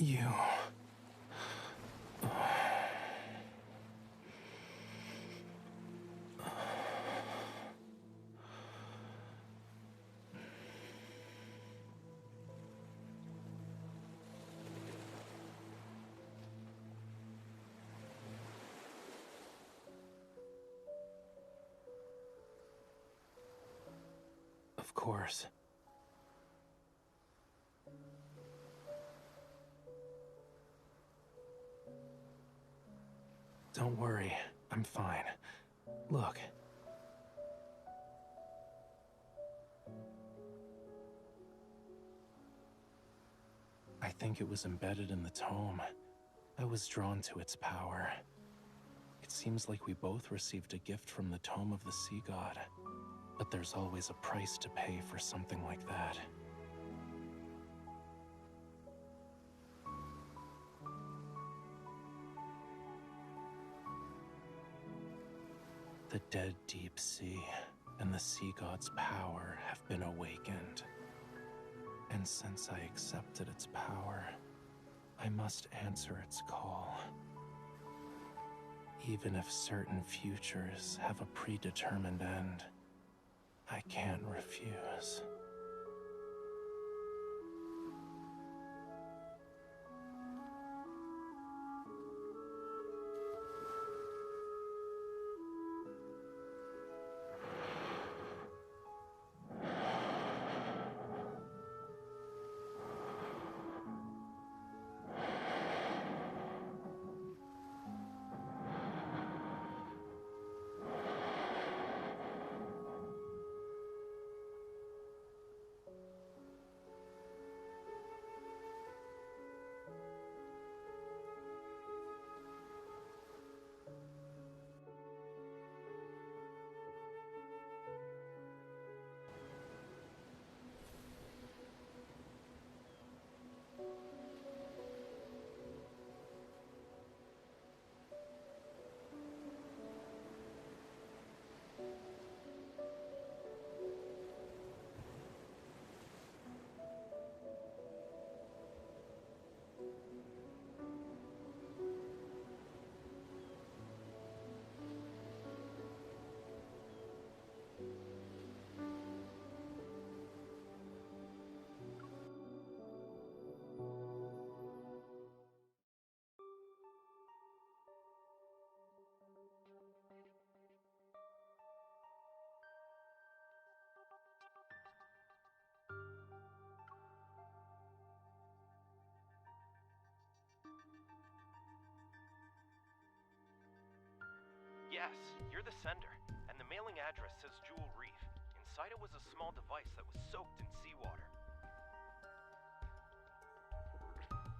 S6: You... Of course. Don't worry, I'm fine. Look. I think it was embedded in the tome. I was drawn to its power. It seems like we both received a gift from the tome of the Sea God. But there's always a price to pay for something like that. The dead deep sea and the sea god's power have been awakened. And since I accepted its power, I must answer its call. Even if certain futures have a predetermined end, I can't refuse.
S13: Yes, you're the sender, and the mailing address says Jewel Reef. Inside it was a small device that was soaked in seawater.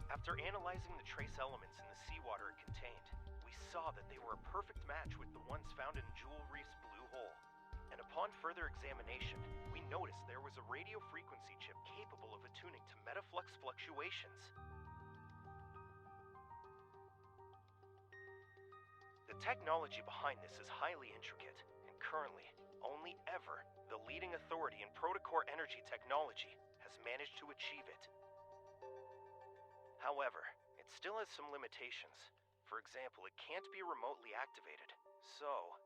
S13: After analyzing the trace elements in the seawater it contained, we saw that they were a perfect match with the ones found in Jewel Reef's blue hole. And upon further examination, we noticed there was a radio frequency chip capable of attuning to metaflux fluctuations. The technology behind this is highly intricate, and currently, only ever, the leading authority in protocore energy technology has managed to achieve it. However, it still has some limitations. For example, it can't be remotely activated, so...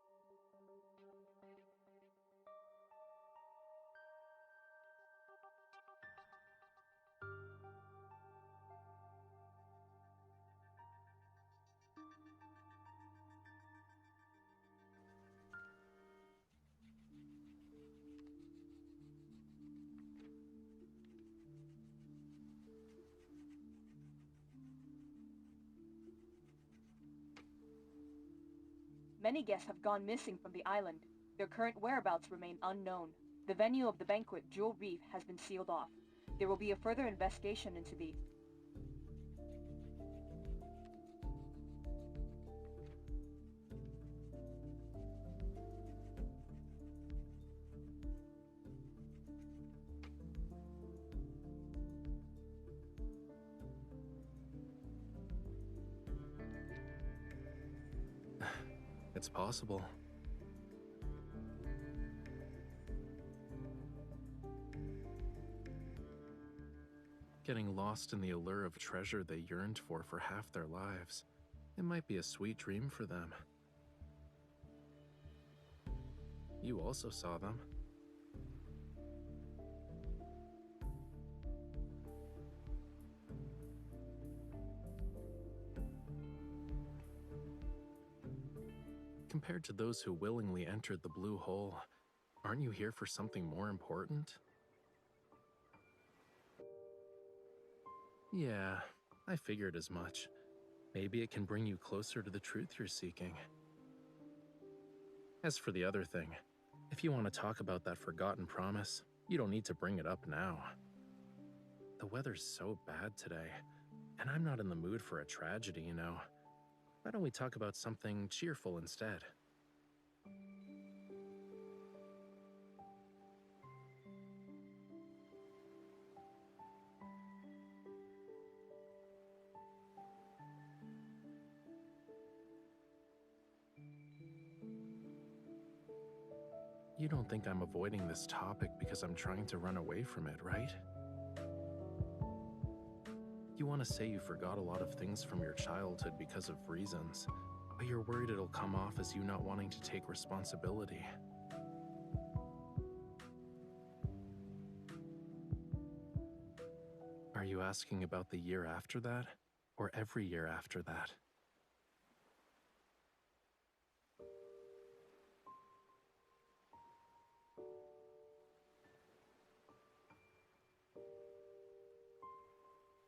S14: Many guests have gone missing from the island. Their current whereabouts remain unknown. The venue of the banquet, Jewel Reef, has been sealed off. There will be a further investigation into the...
S6: It's possible. Getting lost in the allure of treasure they yearned for half their lives. It might be a sweet dream for them. You also saw them. Compared to those who willingly entered the blue hole, aren't you here for something more important? Yeah, I figured as much. Maybe it can bring you closer to the truth you're seeking. As for the other thing, if you want to talk about that forgotten promise, you don't need to bring it up now. The weather's so bad today, and I'm not in the mood for a tragedy, you know. Why don't we talk about something cheerful instead? You don't think I'm avoiding this topic because I'm trying to run away from it, right? You want to say you forgot a lot of things from your childhood because of reasons, but you're worried it'll come off as you not wanting to take responsibility. Are you asking about the year after that, or every year after that?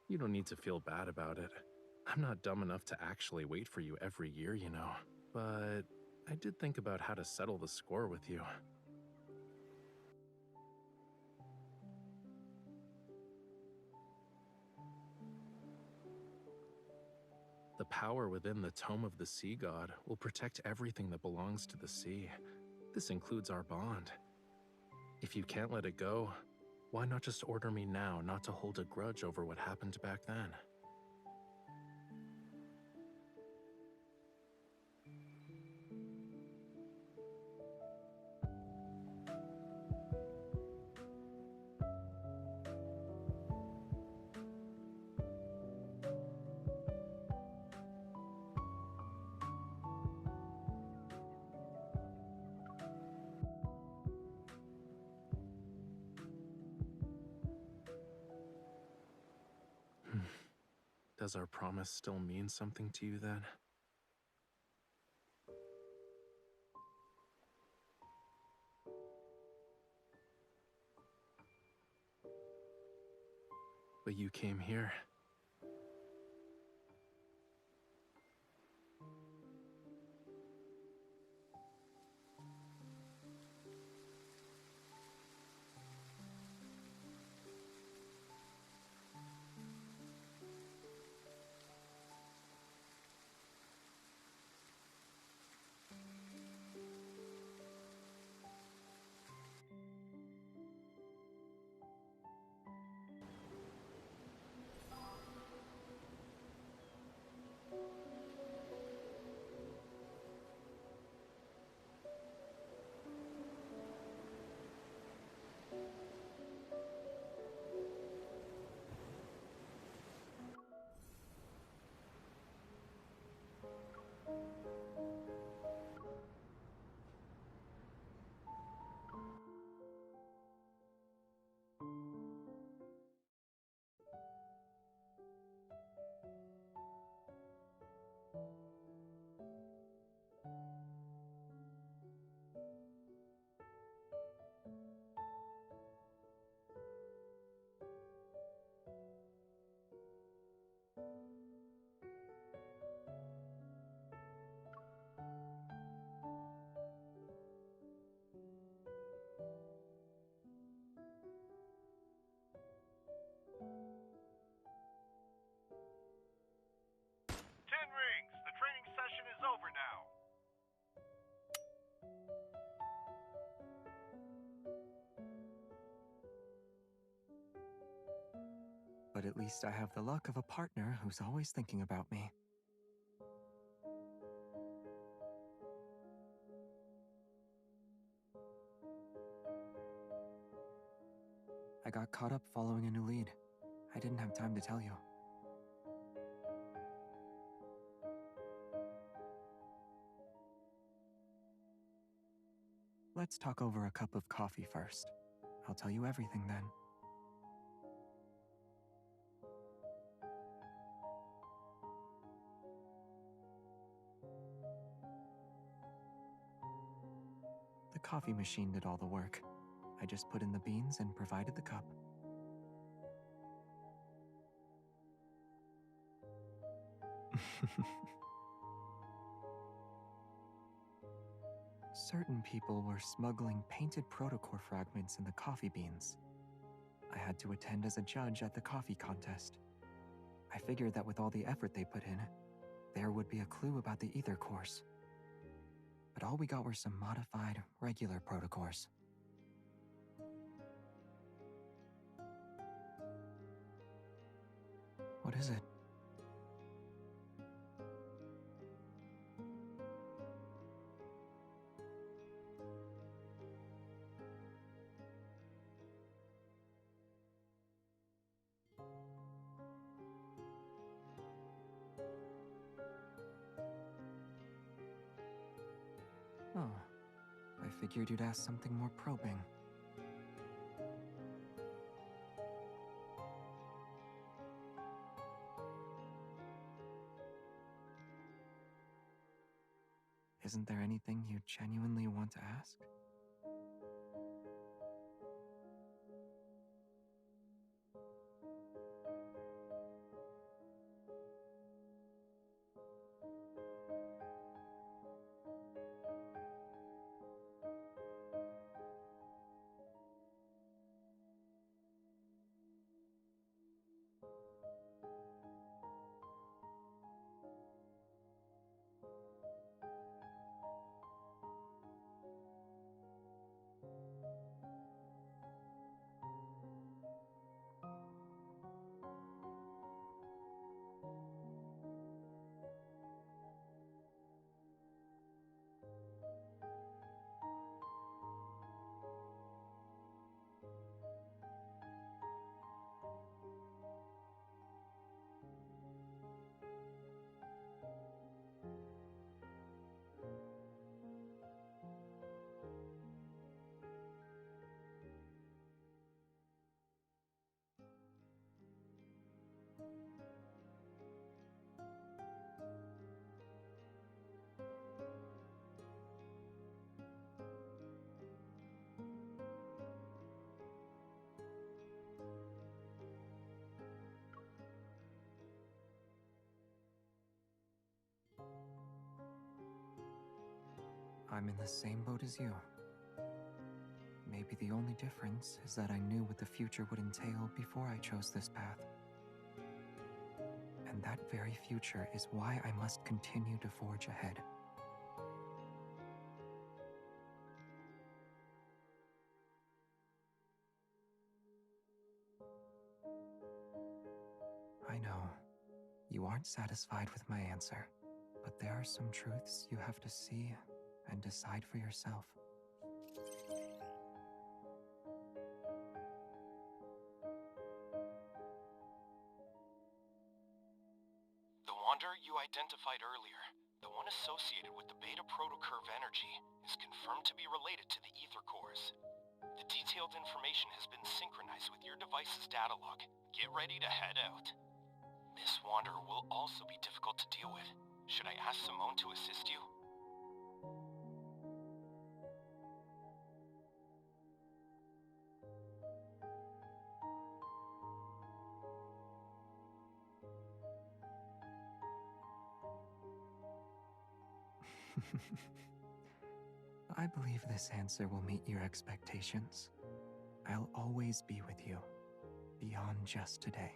S6: You don't need to feel bad about it. I'm not dumb enough to actually wait for you every year, you know. But I did think about how to settle the score with you. The power within the Tome of the Sea God will protect everything that belongs to the sea. This includes our bond. If you can't let it go, why not just order me now not to hold a grudge over what happened back then? Does our promise still mean something to you then? But you came here.
S3: but at least I have the luck of a partner who's always thinking about me. I got caught up following a new lead. I didn't have time to tell you. Let's talk over a cup of coffee first. I'll tell you everything then. The coffee machine did all the work. I just put in the beans and provided the cup. Certain people were smuggling painted protocore fragments in the coffee beans. I had to attend as a judge at the coffee contest. I figured that with all the effort they put in, there would be a clue about the ether cores. But all we got were some modified, regular protocores. What is it? Oh, I figured you'd ask something more probing. Isn't there anything you genuinely want to ask? I'm in the same boat as you. Maybe the only difference is that I knew what the future would entail before I chose this path. And that very future is why I must continue to forge ahead. I know, you aren't satisfied with my answer, but there are some truths you have to see and decide for yourself.
S15: The Wanderer you identified earlier, the one associated with the Beta Protocurve energy, is confirmed to be related to the ether cores. The detailed information has been synchronized with your device's data log. Get ready to head out. This Wanderer will also be difficult to deal with. Should I ask Simone to assist you?
S3: I believe this answer will meet your expectations. I'll always be with you, beyond just today.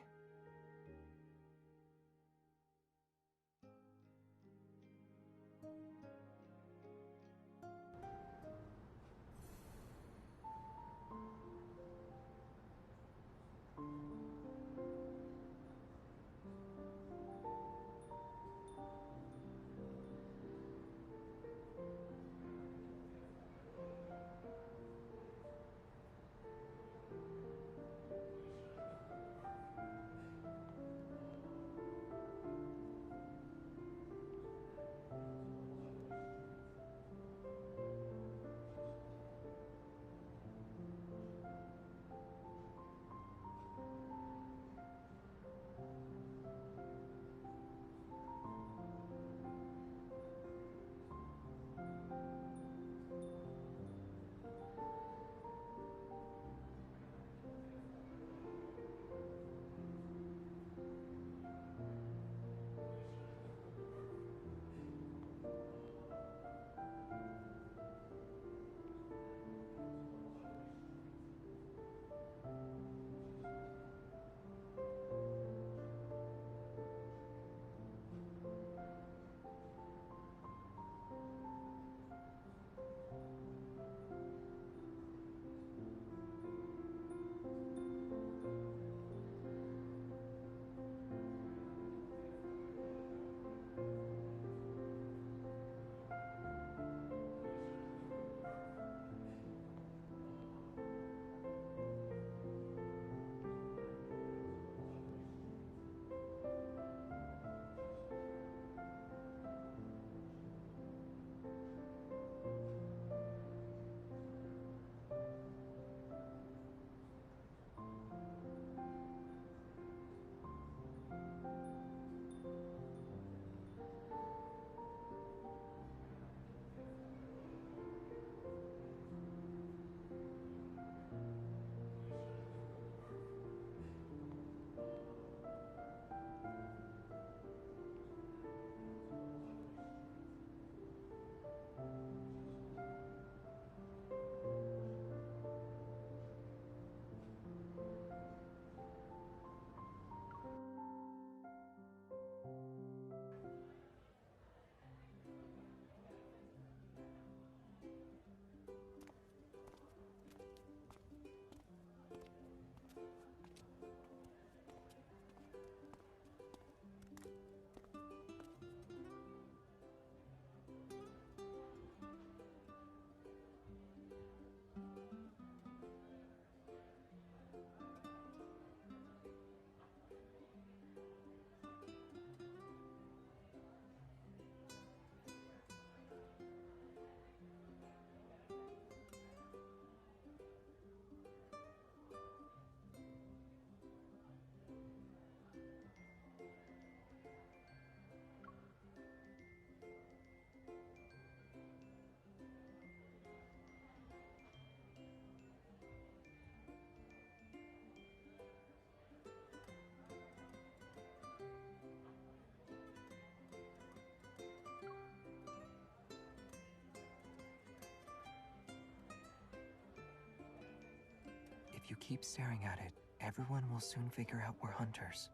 S3: If you keep staring at it, everyone will soon figure out we're hunters.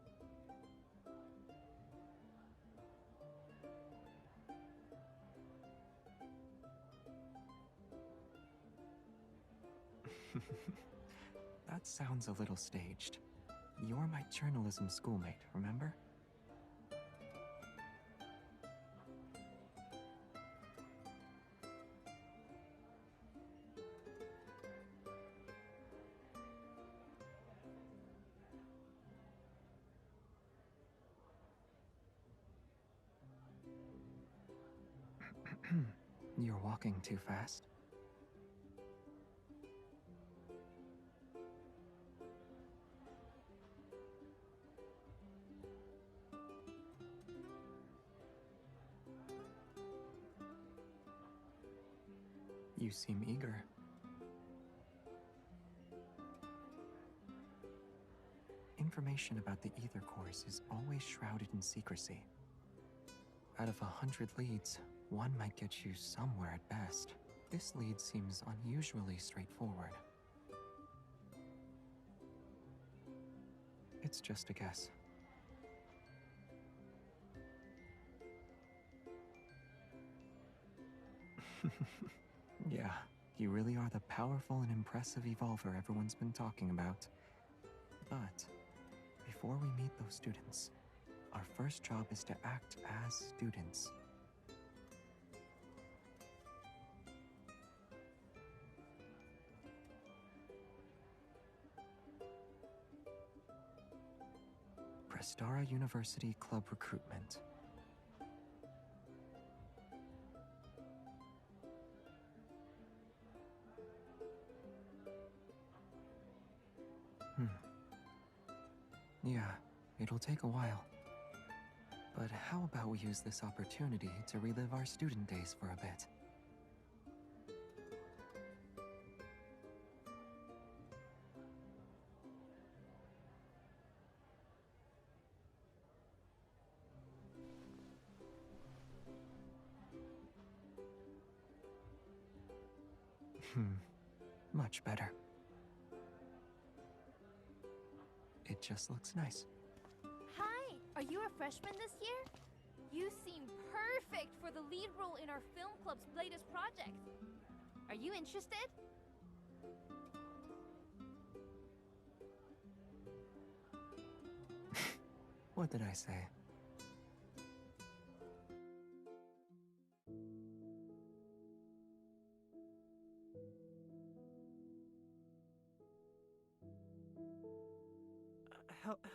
S3: That sounds a little staged. You're my journalism schoolmate, remember? You're walking too fast. You seem eager. Information about the Ether Course is always shrouded in secrecy. Out of 100 leads, one might get you somewhere at best. This lead seems unusually straightforward. It's just a guess. Yeah, you really are the powerful and impressive evolver everyone's been talking about. But before we meet those students, our first job is to act as students. Prestara University Club Recruitment. Yeah, it'll take a while. But how about we use this opportunity to relive our student days for a bit? Much better. It just looks nice.
S5: Hi! Are you a freshman this year? You seem perfect for the lead role in our film club's latest project. Are you interested?
S3: What did I say?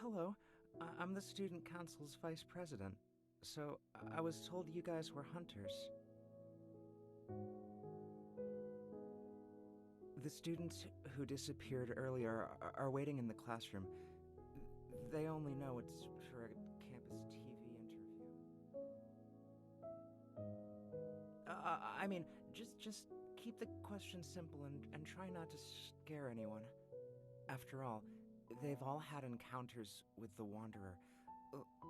S16: Hello. I'm the student council's vice president. So, I was told you guys were hunters. The students who disappeared earlier are waiting in the classroom. They only know it's for a campus TV interview. I mean, just keep the questions simple and try not to scare anyone. After all, they've all had encounters with the Wanderer.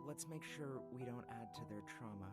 S16: Let's make sure we don't add to their trauma.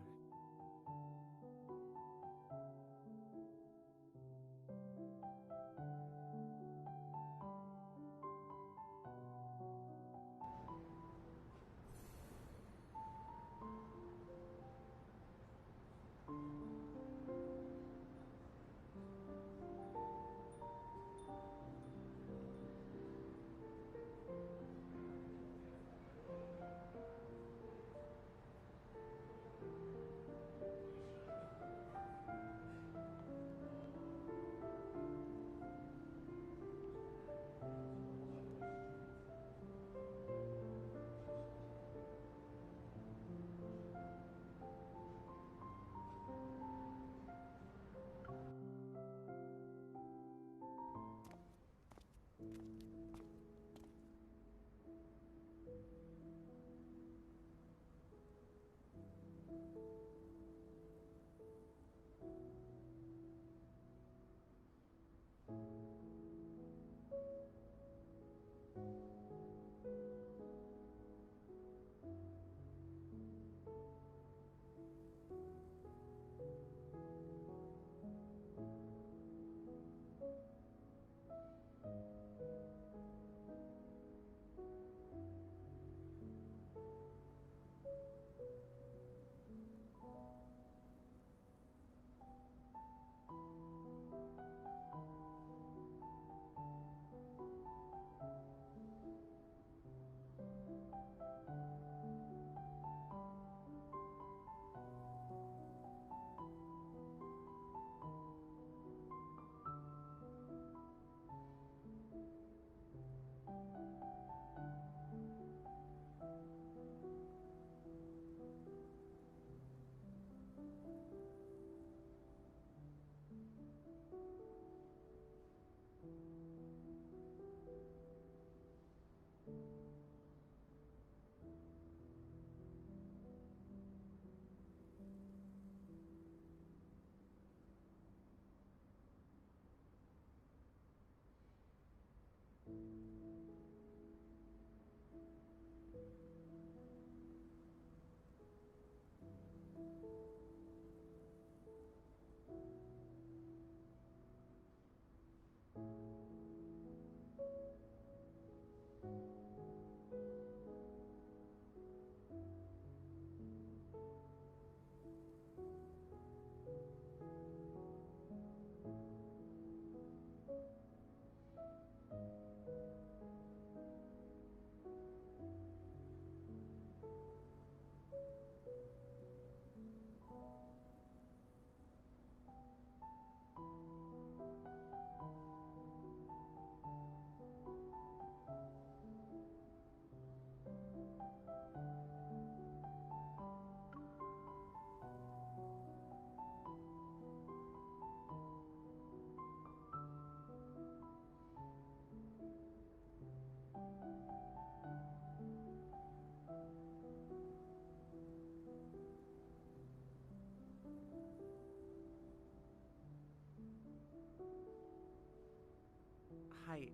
S16: Hi.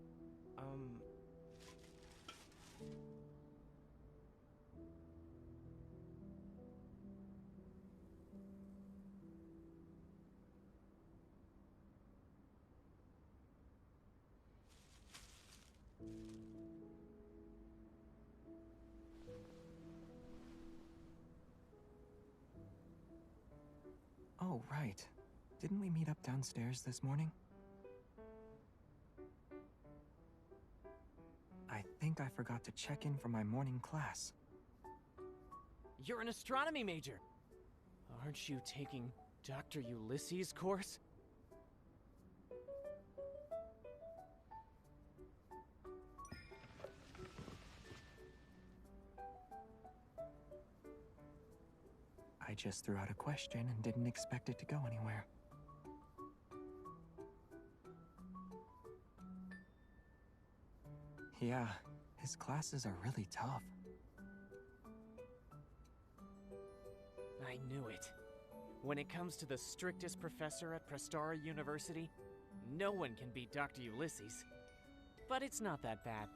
S3: Oh, right. Didn't we meet up downstairs this morning? I think I forgot to check in for my morning class.
S8: You're an astronomy major! Aren't you taking Dr. Ulysses' course?
S3: I just threw out a question and didn't expect it to go anywhere. Yeah, his classes are really tough.
S8: I knew it. When it comes to the strictest professor at Prestara University, no one can beat Dr. Ulysses. But it's not that bad.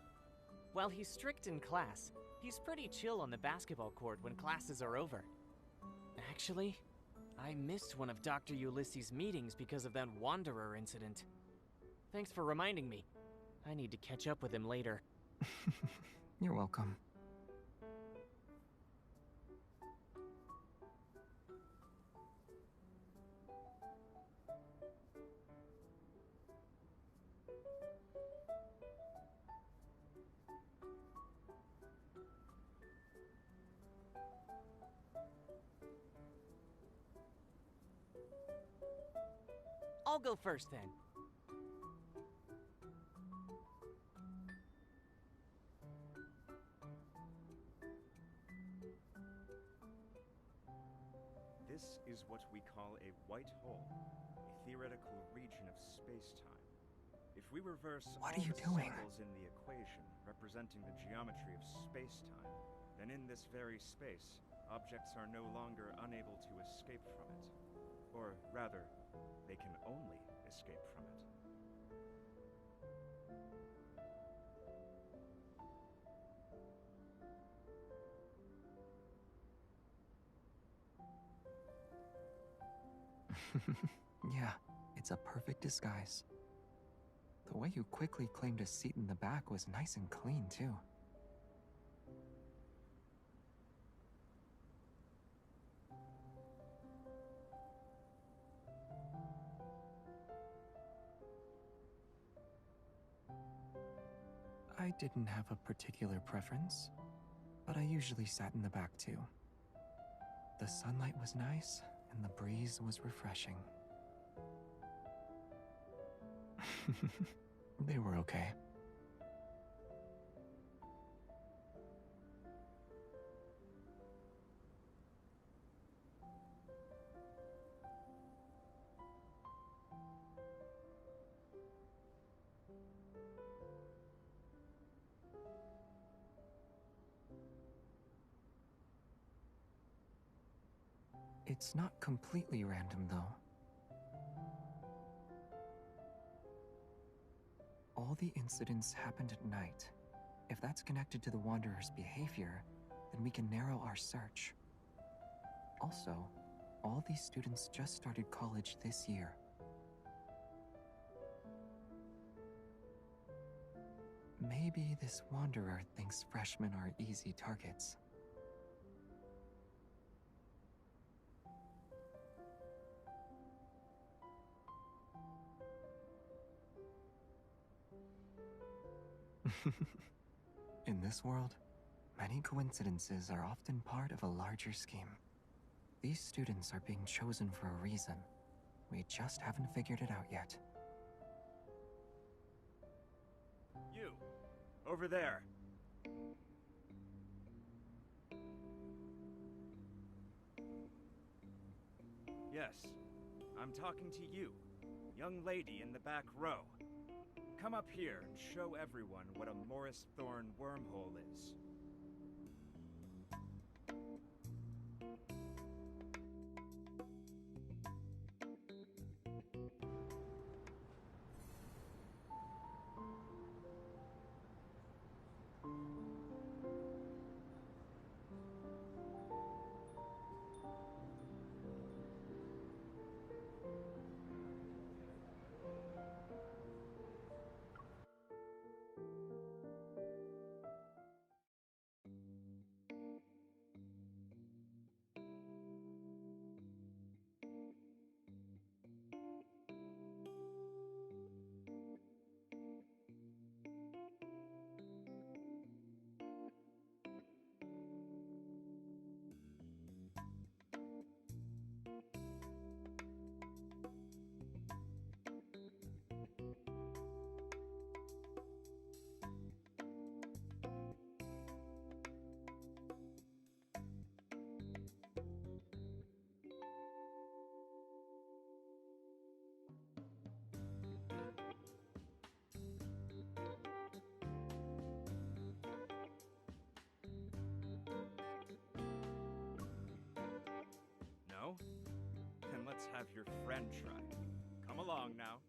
S8: While he's strict in class, he's pretty chill on the basketball court when classes are over. Actually, I missed one of Dr. Ulysses' meetings because of that Wanderer incident. Thanks for reminding me. I need to catch up with him later.
S3: You're welcome.
S8: I'll go first then.
S17: This is what we call a white hole, a theoretical region of space-time. If we reverse
S3: What
S17: all
S3: are you
S17: the
S3: doing?
S17: symbols in the equation representing the geometry of space-time, then in this very space, objects are no longer unable to escape from it. Or rather, they can only escape from it.
S3: Yeah, it's a perfect disguise. The way you quickly claimed a seat in the back was nice and clean, too. I didn't have a particular preference, but I usually sat in the back, too. The sunlight was nice, and the breeze was refreshing. They were okay. It's not completely random, though. All the incidents happened at night. If that's connected to the Wanderer's behavior, then we can narrow our search. Also, all these students just started college this year. Maybe this Wanderer thinks freshmen are easy targets. In this world, many coincidences are often part of a larger scheme. These students are being chosen for a reason. We just haven't figured it out yet.
S17: You! Over there! Yes, I'm talking to you, young lady in the back row. Come up here and show everyone what a Morris Thorn wormhole is. have your friend try. Come along now.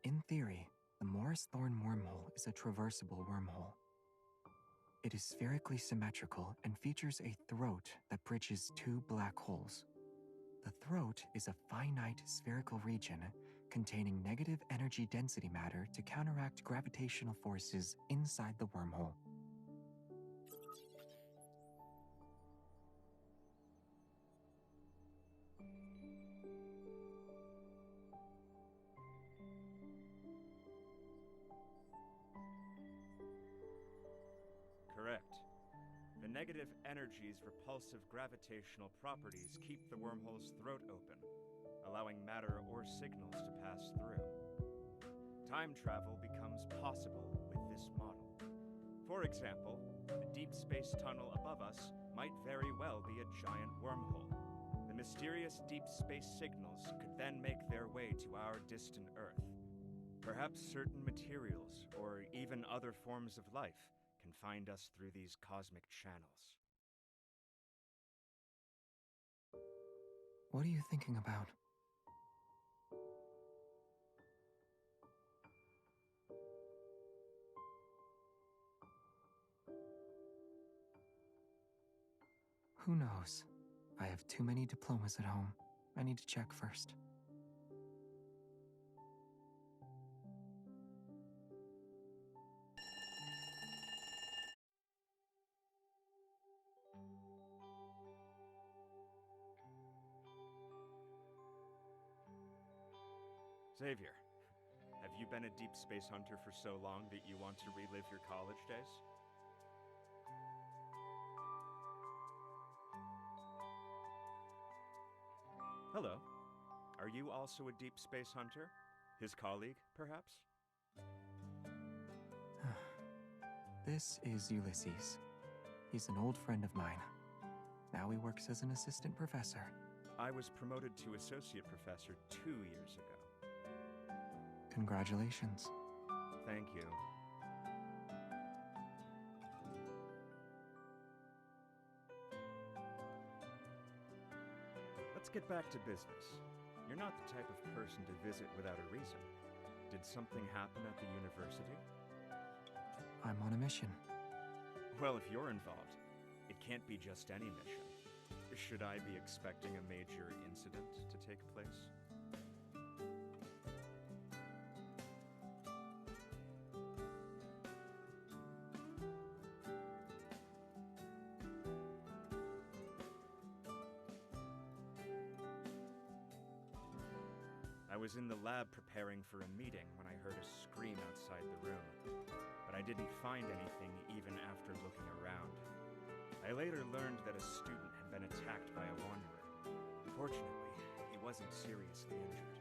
S3: In theory, the Morris Thorn wormhole is a traversable wormhole. It is spherically symmetrical and features a throat that bridges two black holes. The throat is a finite spherical region containing negative energy density matter to counteract gravitational forces inside the wormhole.
S17: Correct. The negative energy's repulsive gravitational properties keep the wormhole's throat open, allowing matter or signals to pass through. Time travel becomes possible with this model. For example, the deep space tunnel above us might very well be a giant wormhole. The mysterious deep space signals could then make their way to our distant Earth. Perhaps certain materials, or even other forms of life, can find us through these cosmic channels.
S3: What are you thinking about? Who knows? I have too many diplomas at home. I need to check first.
S17: Xavier, have you been a deep space hunter for so long that you want to relive your college days? Hello. Are you also a deep space hunter? His colleague, perhaps?
S3: This is Ulysses. He's an old friend of mine. Now he works as an assistant professor.
S17: I was promoted to associate professor 2 years ago.
S3: Congratulations.
S17: Thank you. Let's get back to business. You're not the type of person to visit without a reason. Did something happen at the university?
S3: I'm on a mission.
S17: Well, if you're involved, it can't be just any mission. Should I be expecting a major incident to take place? I was in the lab preparing for a meeting when I heard a scream outside the room, but I didn't find anything even after looking around. I later learned that a student had been attacked by a wanderer. Fortunately, he wasn't seriously injured.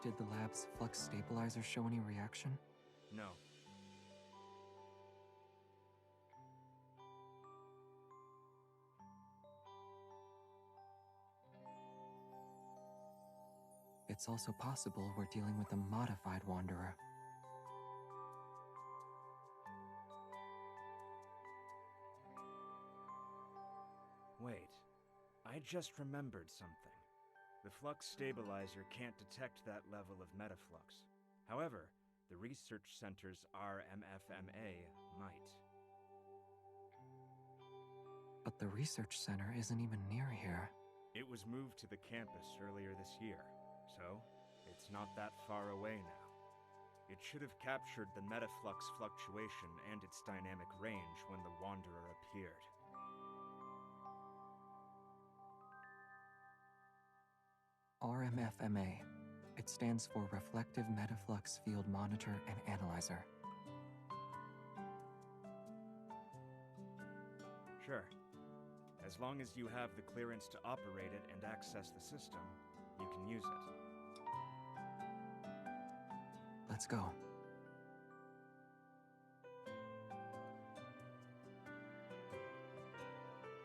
S3: Did the lab's flux stabilizer show any reaction?
S17: No.
S3: It's also possible we're dealing with a modified wanderer.
S17: Wait, I just remembered something. The flux stabilizer can't detect that level of metaflux. However, the research center's RMFMA might.
S3: But the research center isn't even near here.
S17: It was moved to the campus earlier this year, so it's not that far away now. It should have captured the metaflux fluctuation and its dynamic range when the Wanderer appeared.
S3: RMFMA. It stands for Reflective Metaflux Field Monitor and Analyzer.
S17: Sure. As long as you have the clearance to operate it and access the system, you can use it.
S3: Let's go.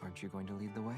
S3: Aren't you going to lead the way?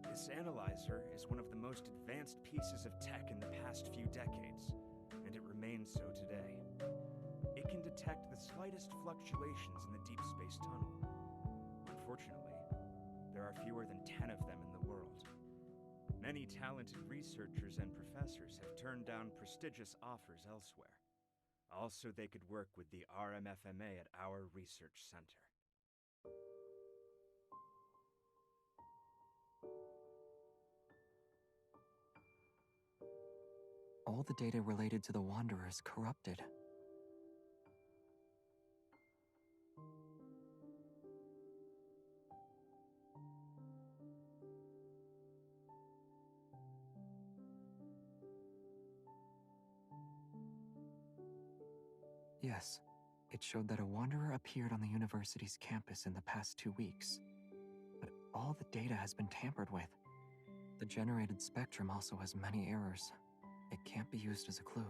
S17: This analyzer is one of the most advanced pieces of tech in the past few decades, and it remains so today. It can detect the slightest fluctuations in the deep space tunnel. Unfortunately, there are fewer than 10 of them in the world. Many talented researchers and professors have turned down prestigious offers elsewhere. Also, they could work with the RMFMA at our research center.
S3: All the data related to the Wanderer is corrupted. Yes, it showed that a Wanderer appeared on the university's campus in the past 2 weeks. But all the data has been tampered with. The generated spectrum also has many errors. It can't be used as a clue.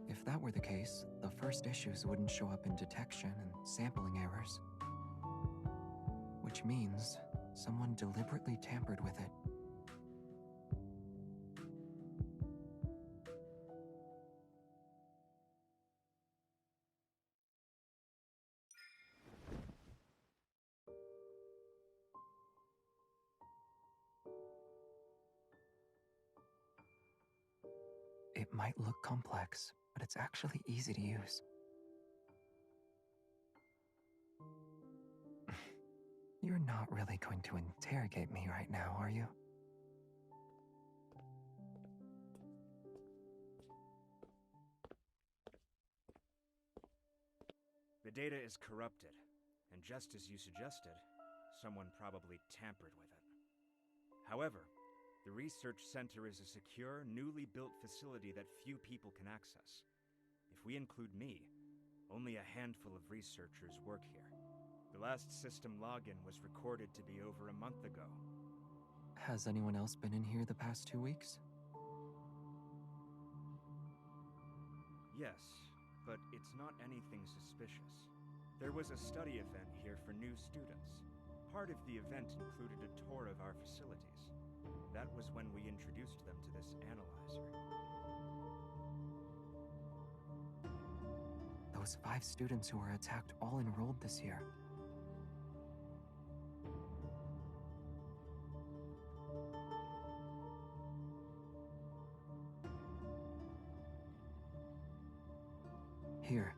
S3: If that were the case, the first issues wouldn't show up in detection and sampling errors. Which means someone deliberately tampered with it. It might look complex, but it's actually easy to use. You're not really going to interrogate me right now, are you?
S17: The data is corrupted, and just as you suggested, someone probably tampered with it. However, the research center is a secure, newly built facility that few people can access. If we include me, only a handful of researchers work here. The last system login was recorded to be over a month ago.
S3: Has anyone else been in here the past 2 weeks?
S17: Yes, but it's not anything suspicious. There was a study event here for new students. Part of the event included a tour of our facilities. That was when we introduced them to this analyzer.
S3: Those 5 students who were attacked all enrolled this year. Here.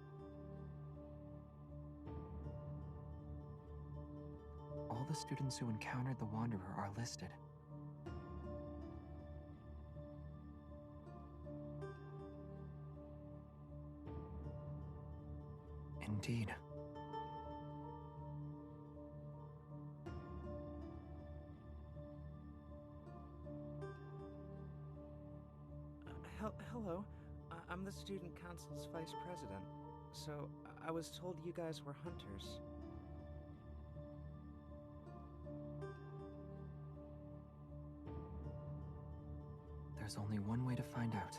S3: All the students who encountered the Wanderer are listed. Indeed.
S16: Hello. I'm the student council's vice president, so I was told you guys were hunters.
S3: There's only one way to find out.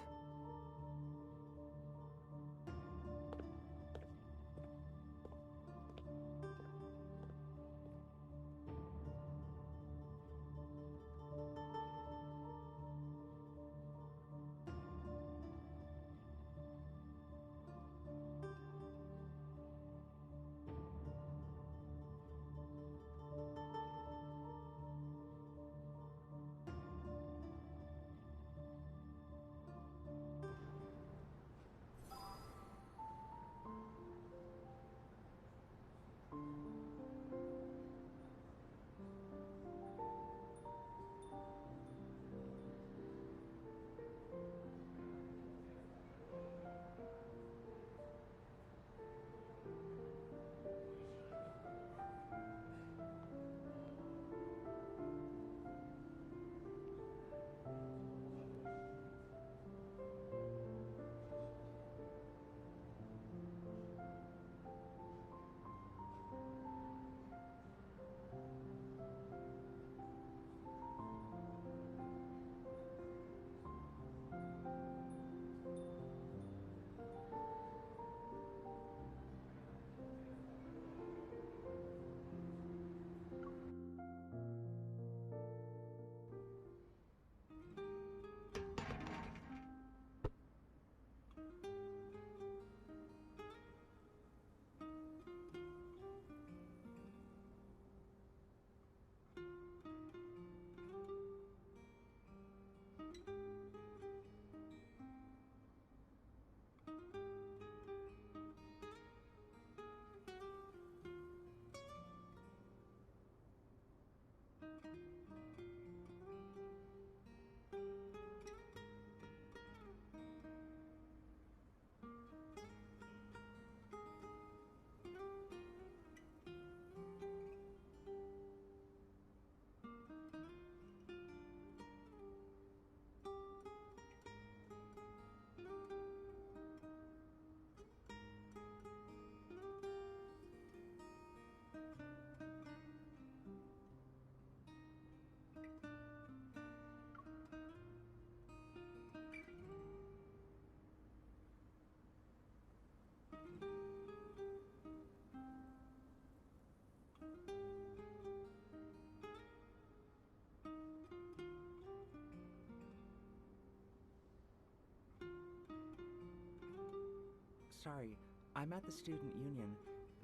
S16: Sorry, I'm at the student union.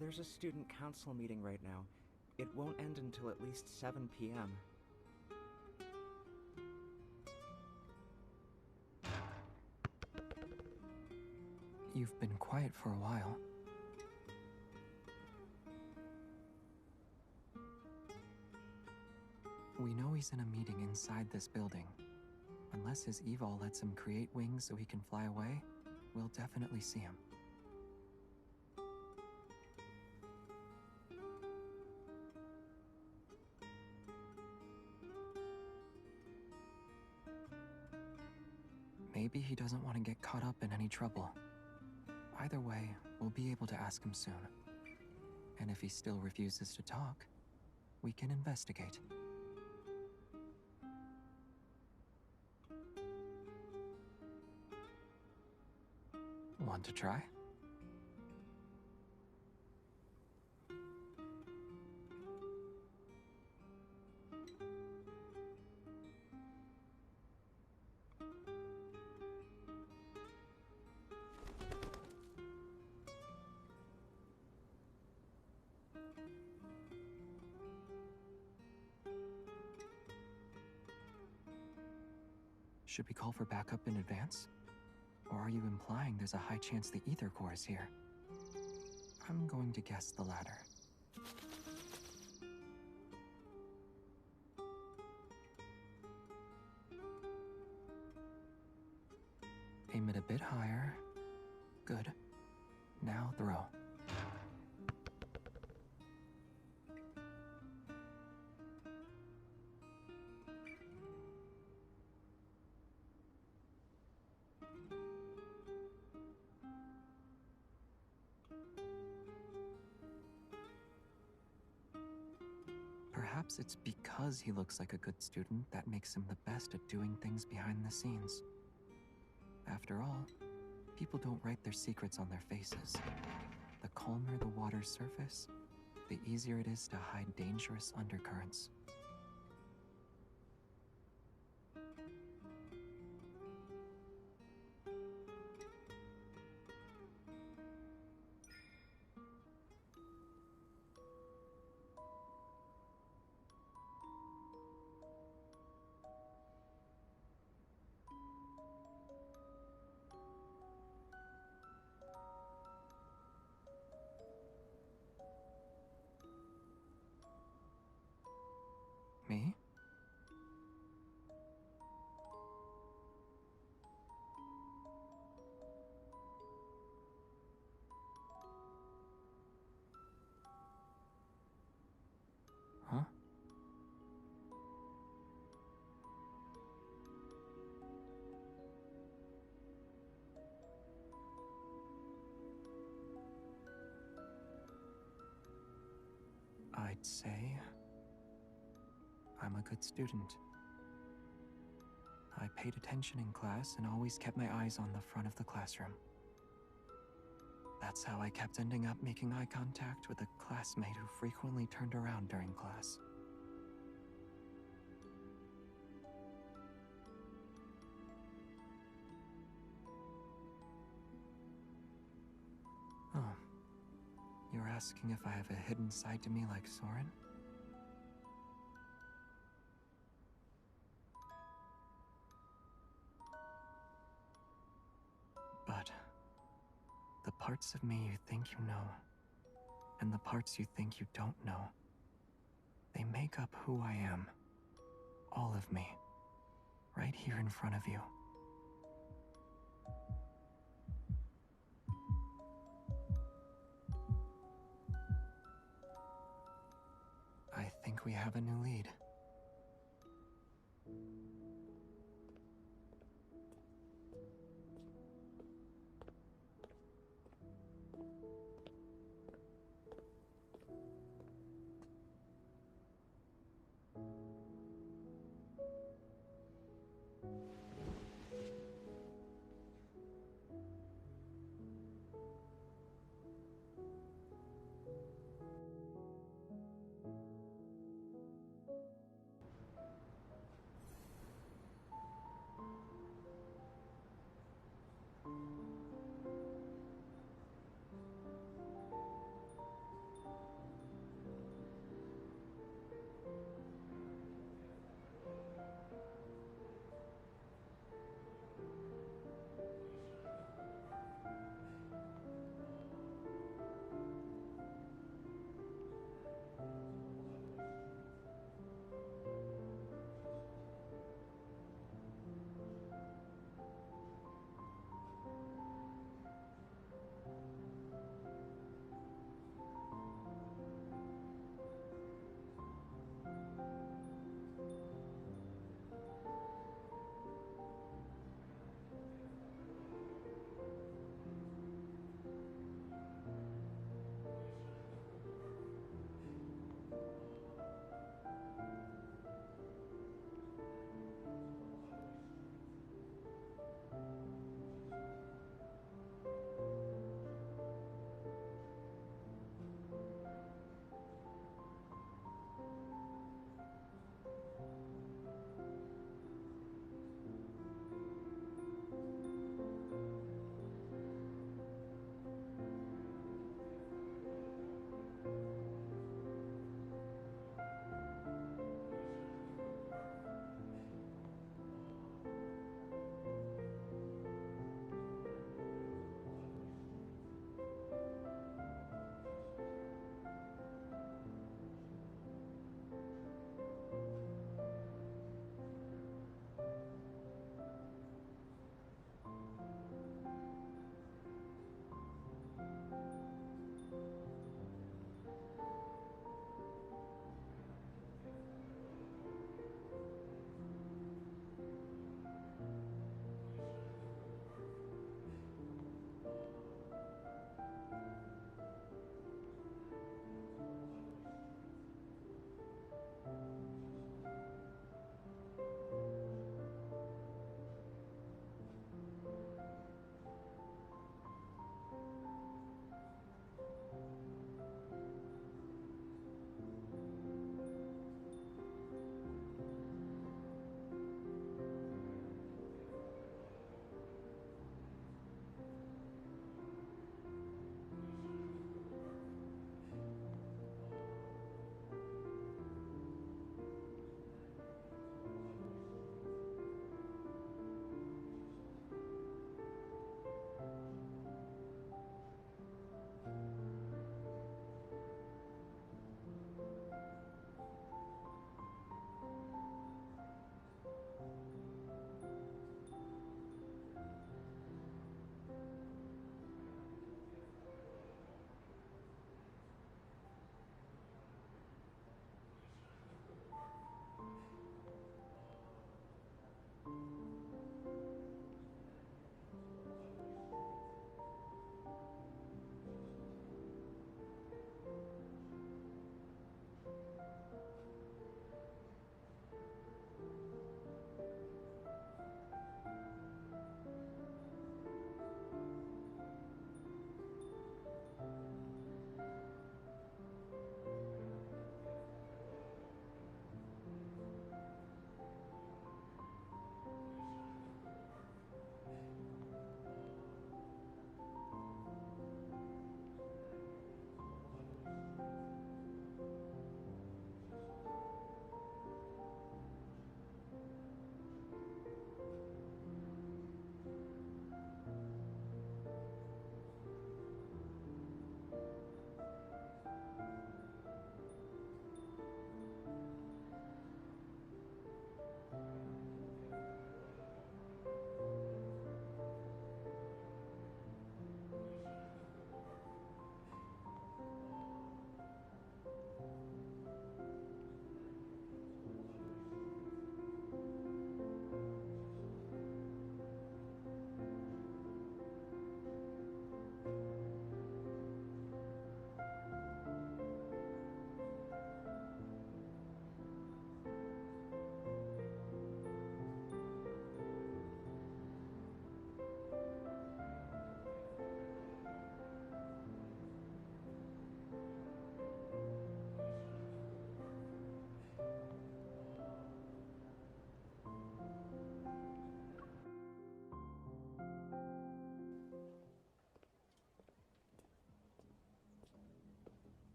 S16: There's a student council meeting right now. It won't end until at least 7 p.m.
S3: You've been quiet for a while. We know he's in a meeting inside this building. Unless his evol lets him create wings so he can fly away, we'll definitely see him. Maybe he doesn't want to get caught up in any trouble. Either way, we'll be able to ask him soon. And if he still refuses to talk, we can investigate. Want to try? Should we call for backup in advance? Or are you implying there's a high chance the Ether Core is here? I'm going to guess the latter. Aim it a bit higher. Good. Now throw. perhaps it's because he looks like a good student that makes him the best at doing things behind the scenes. After all, people don't write their secrets on their faces. The calmer the water's surface, the easier it is to hide dangerous undercurrents. Me? Huh? I'd say I'm a good student. I paid attention in class and always kept my eyes on the front of the classroom. That's how I kept ending up making eye contact with a classmate who frequently turned around during class. Oh, you're asking if I have a hidden side to me like Soren? But the parts of me you think you know, and the parts you think you don't know, they make up who I am. All of me. Right here in front of you. I think we have a new lead.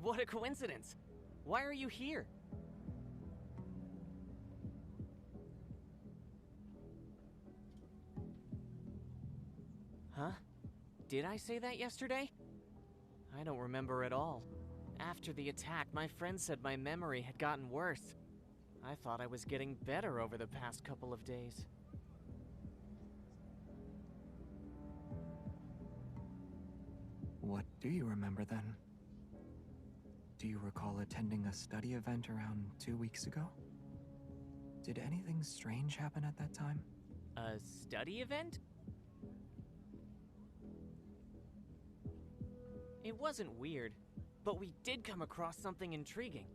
S18: What a coincidence! Why are you here? Huh? Did I say that yesterday? I don't remember at all. After the attack, my friend said my memory had gotten worse. I thought I was getting better over the past couple of days.
S3: What do you remember then? Do you recall attending a study event around 2 weeks ago? Did anything strange happen at that time?
S18: A study event? It wasn't weird, but we did come across something intriguing.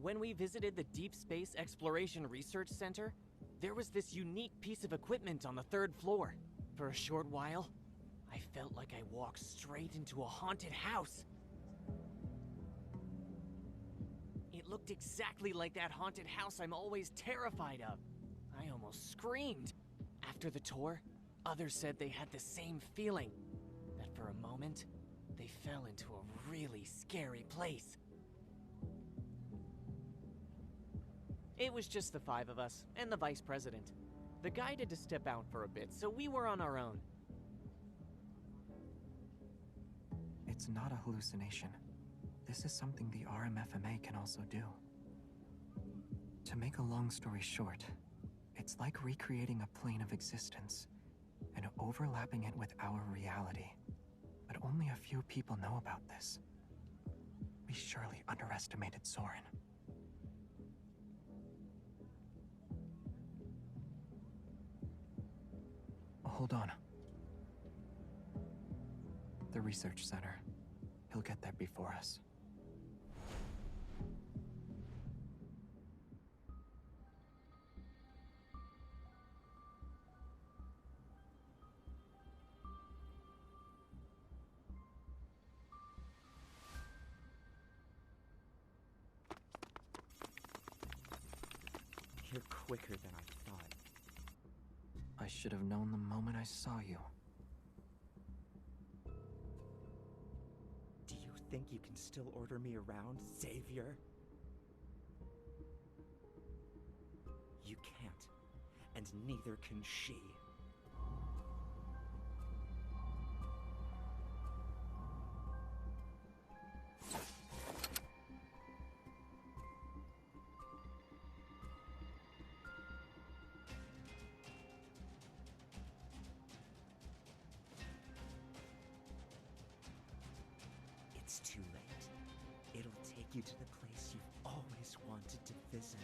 S18: When we visited the Deep Space Exploration Research Center, there was this unique piece of equipment on the 3rd floor. For a short while, I felt like I walked straight into a haunted house. It looked exactly like that haunted house I'm always terrified of. I almost screamed. After the tour, others said they had the same feeling, that for a moment, they fell into a really scary place. It was just the 5 of us, and the vice president. The guy had to step out for a bit, so we were on our own.
S3: It's not a hallucination. This is something the RMFMA can also do. To make a long story short, it's like recreating a plane of existence and overlapping it with our reality. But only a few people know about this. We surely underestimated Soren. Hold on. The research center. He'll get there before us.
S16: You're quicker than I thought.
S3: I should have known the moment I saw you.
S16: Do you think you can still order me around, Savior? You can't, and neither can she. It's too late. It'll take you to the place you've always wanted to visit.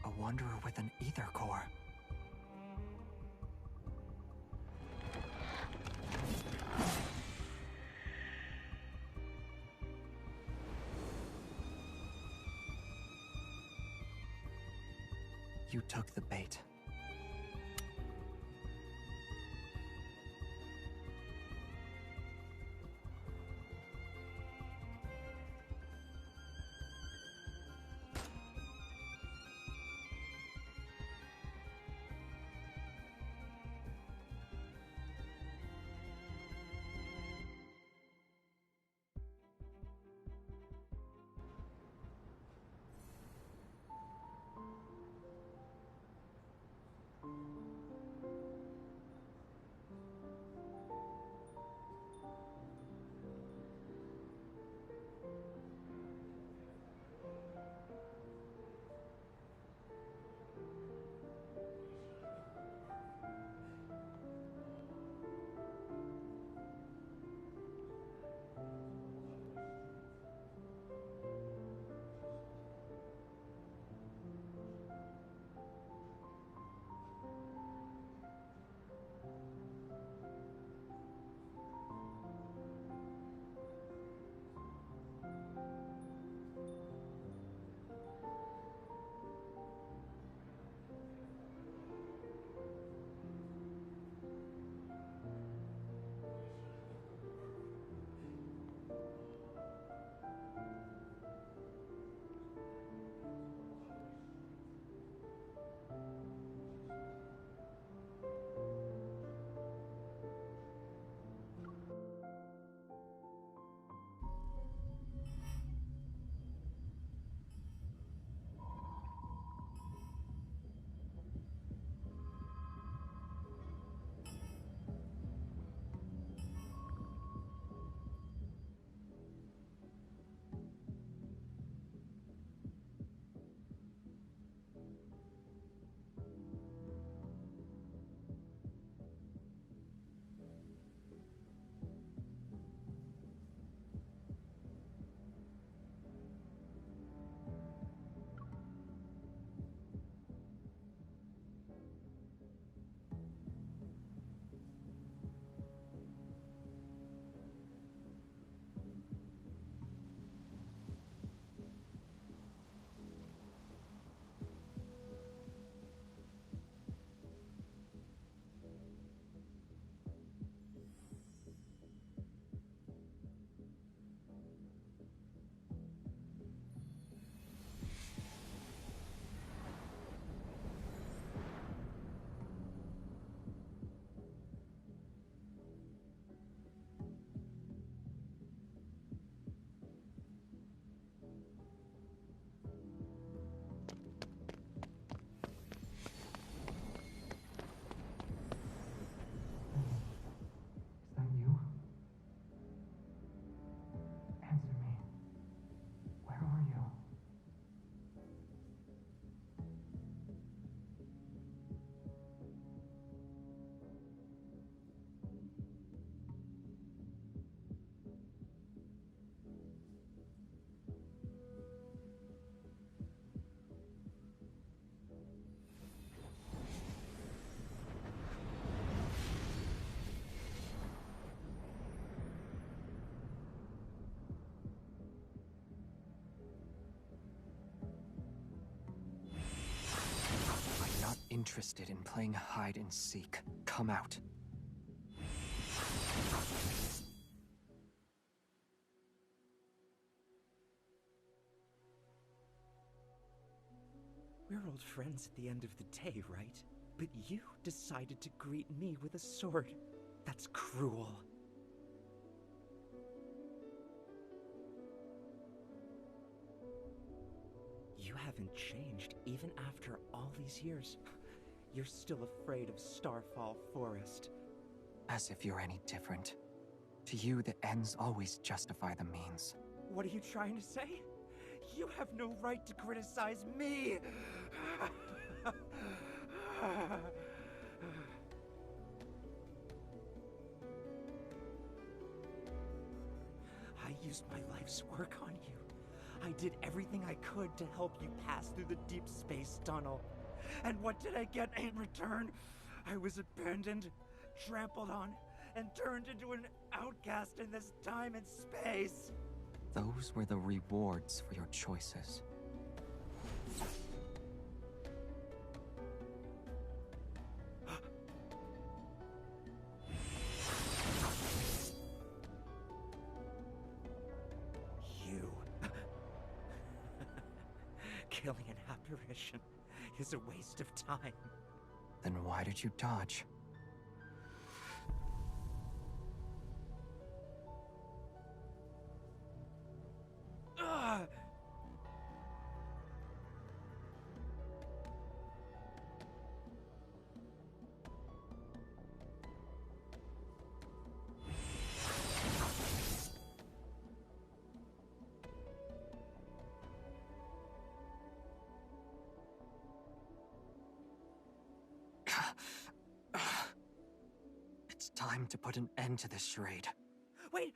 S3: A wanderer with an ether core. You took the bait. interested in playing hide and seek. Come out.
S16: We're old friends at the end of the day, right? But you decided to greet me with a sword. That's cruel. You haven't changed even after all these years. You're still afraid of Starfall Forest.
S3: As if you're any different. To you, the ends always justify the means.
S16: What are you trying to say? You have no right to criticize me! I used my life's work on you. I did everything I could to help you pass through the deep space tunnel. And what did I get in return? I was abandoned, trampled on, and turned into an outcast in this time and space.
S3: Those were the rewards for your choices.
S16: You. Killing an apparition is a waste of time.
S3: Then why did you dodge? It's time to put an end to this charade.
S16: Wait!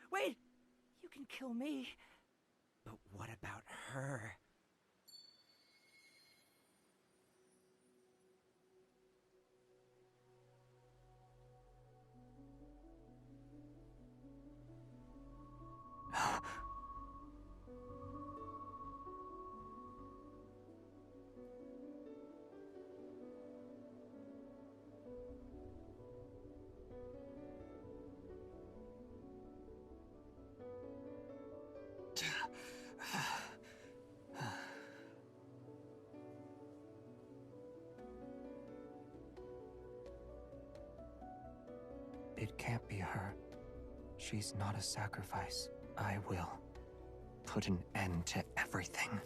S16: You can kill me. But what about her? It can't be her. She's not a sacrifice. I will put an end to everything.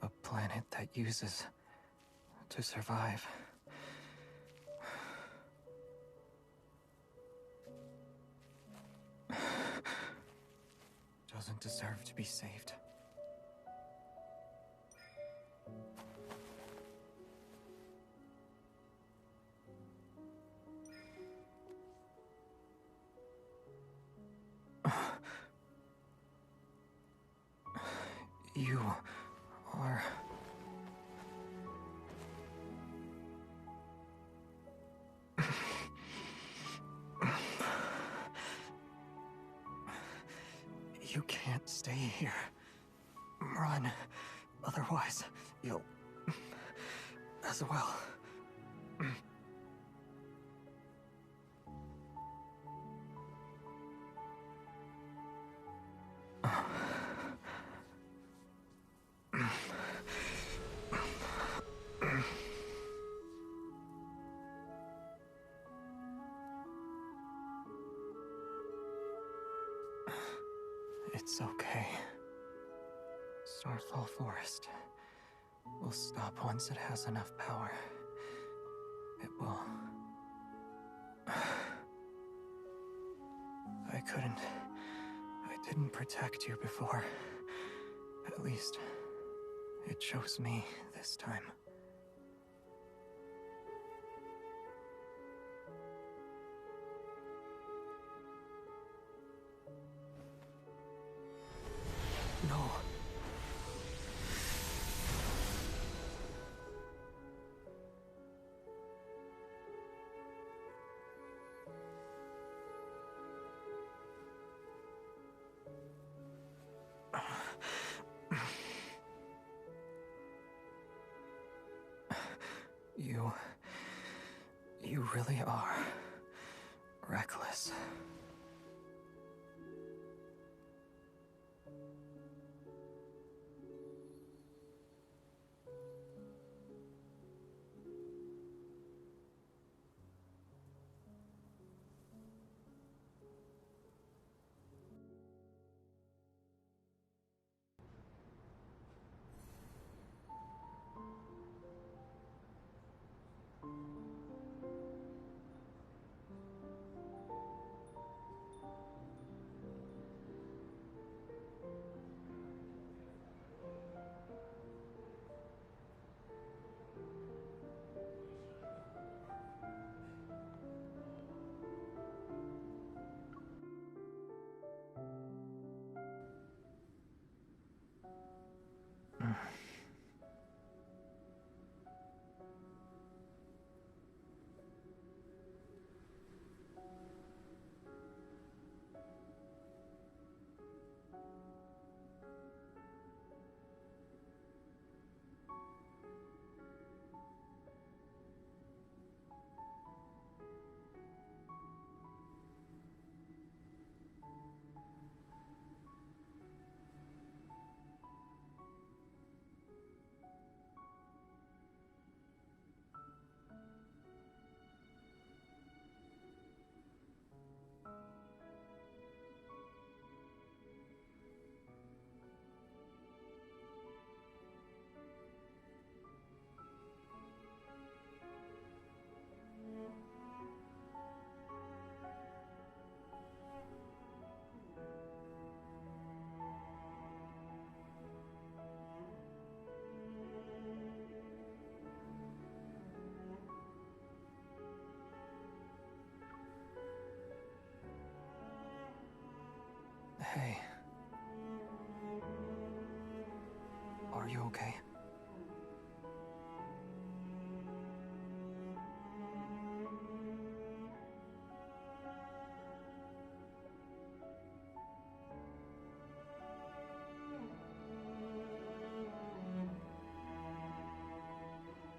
S16: A planet that uses to survive. Doesn't deserve to be saved. You are... You can't stay here. Run. Otherwise, you'll... as well. It's okay. Starfall Forest will stop once it has enough power. It will.
S3: I couldn't. I didn't protect you before. At least, it chose me this time. No. You really are reckless. Hey. Are you okay?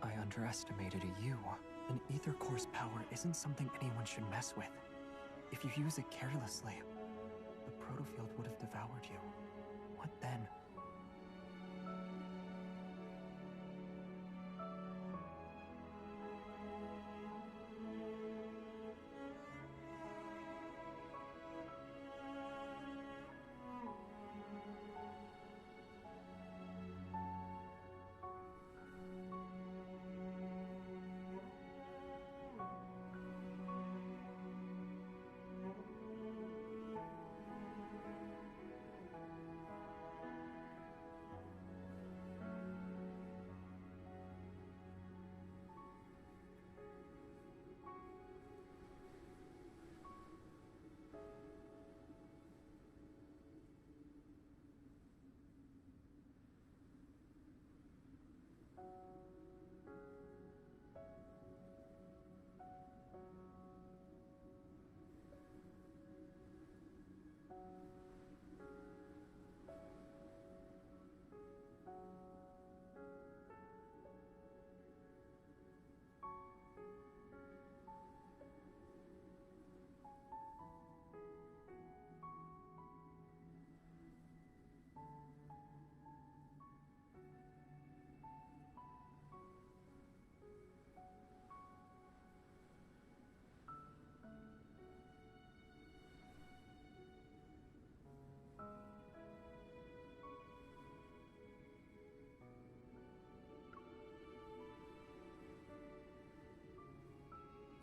S3: I underestimated you. An ether core's power isn't something anyone should mess with. If you use it carelessly, the protofield would have devoured you. What then?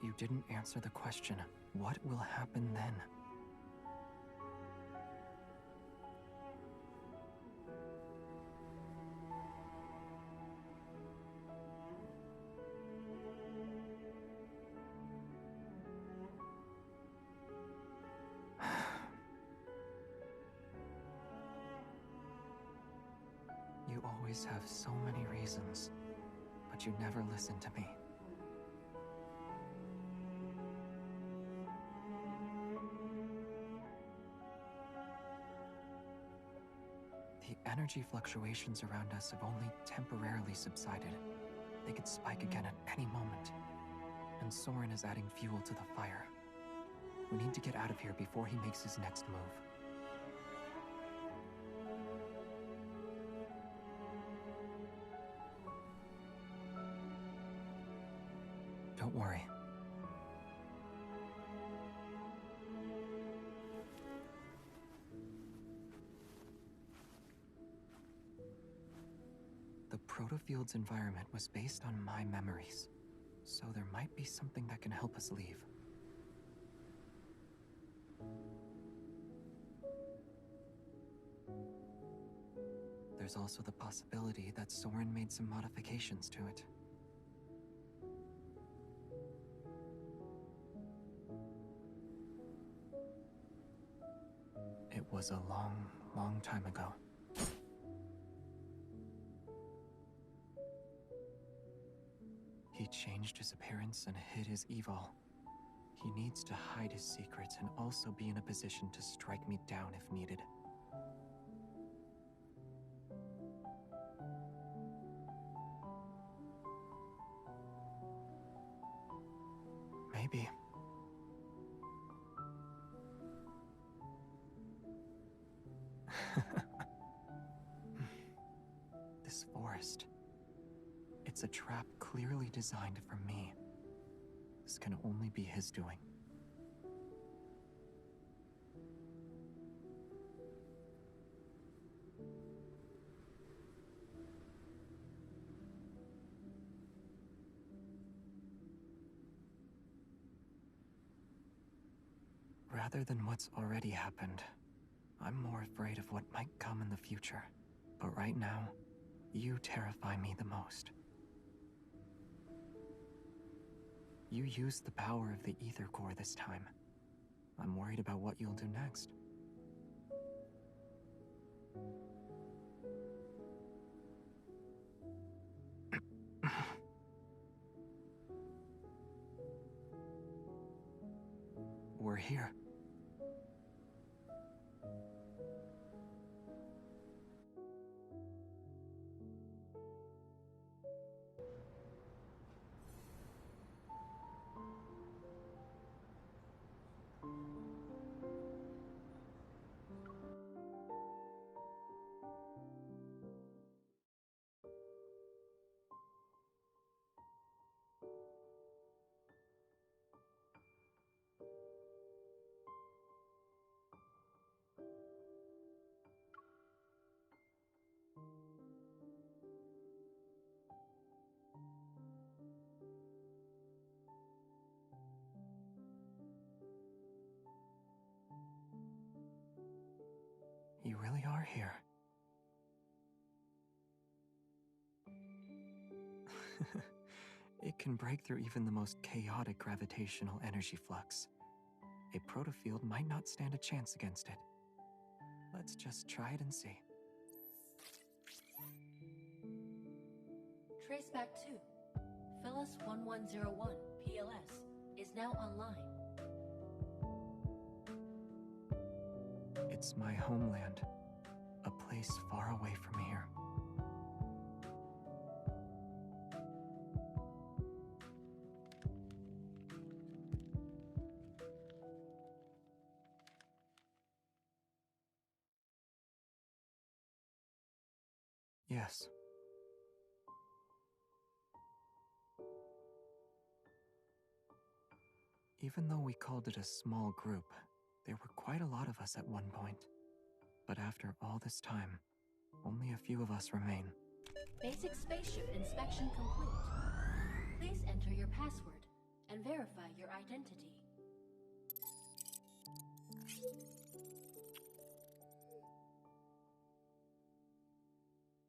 S3: You didn't answer the question. What will happen then? always have so many reasons, but you never listen to me. The energy fluctuations around us have only temporarily subsided. They could spike again at any moment. And Soren is adding fuel to the fire. We need to get out of here before he makes his next move. Don't worry. The Protofield's environment was based on my memories, so there might be something that can help us leave. There's also the possibility that Soren made some modifications to it. It was a long, long time ago. He changed his appearance and hid his evil. He needs to hide his secrets and also be in a position to strike me down if needed. Maybe. This forest. It's a trap clearly designed for me. This can only be his doing. Rather than what's already happened, I'm more afraid of what might come in the future. But right now, you terrify me the most. You used the power of the Ether Core this time. I'm worried about what you'll do next. We're here. You really are here. It can break through even the most chaotic gravitational energy flux. A protofield might not stand a chance against it. Let's just try it and see.
S12: Traceback 2, Phyllis 1101, PLS, is now online.
S3: It's my homeland, a place far away from here. Yes. Even though we called it a small group, there were quite a lot of us at one point. But after all this time, only a few of us remain.
S12: Basic spaceship inspection complete. Please enter your password and verify your identity.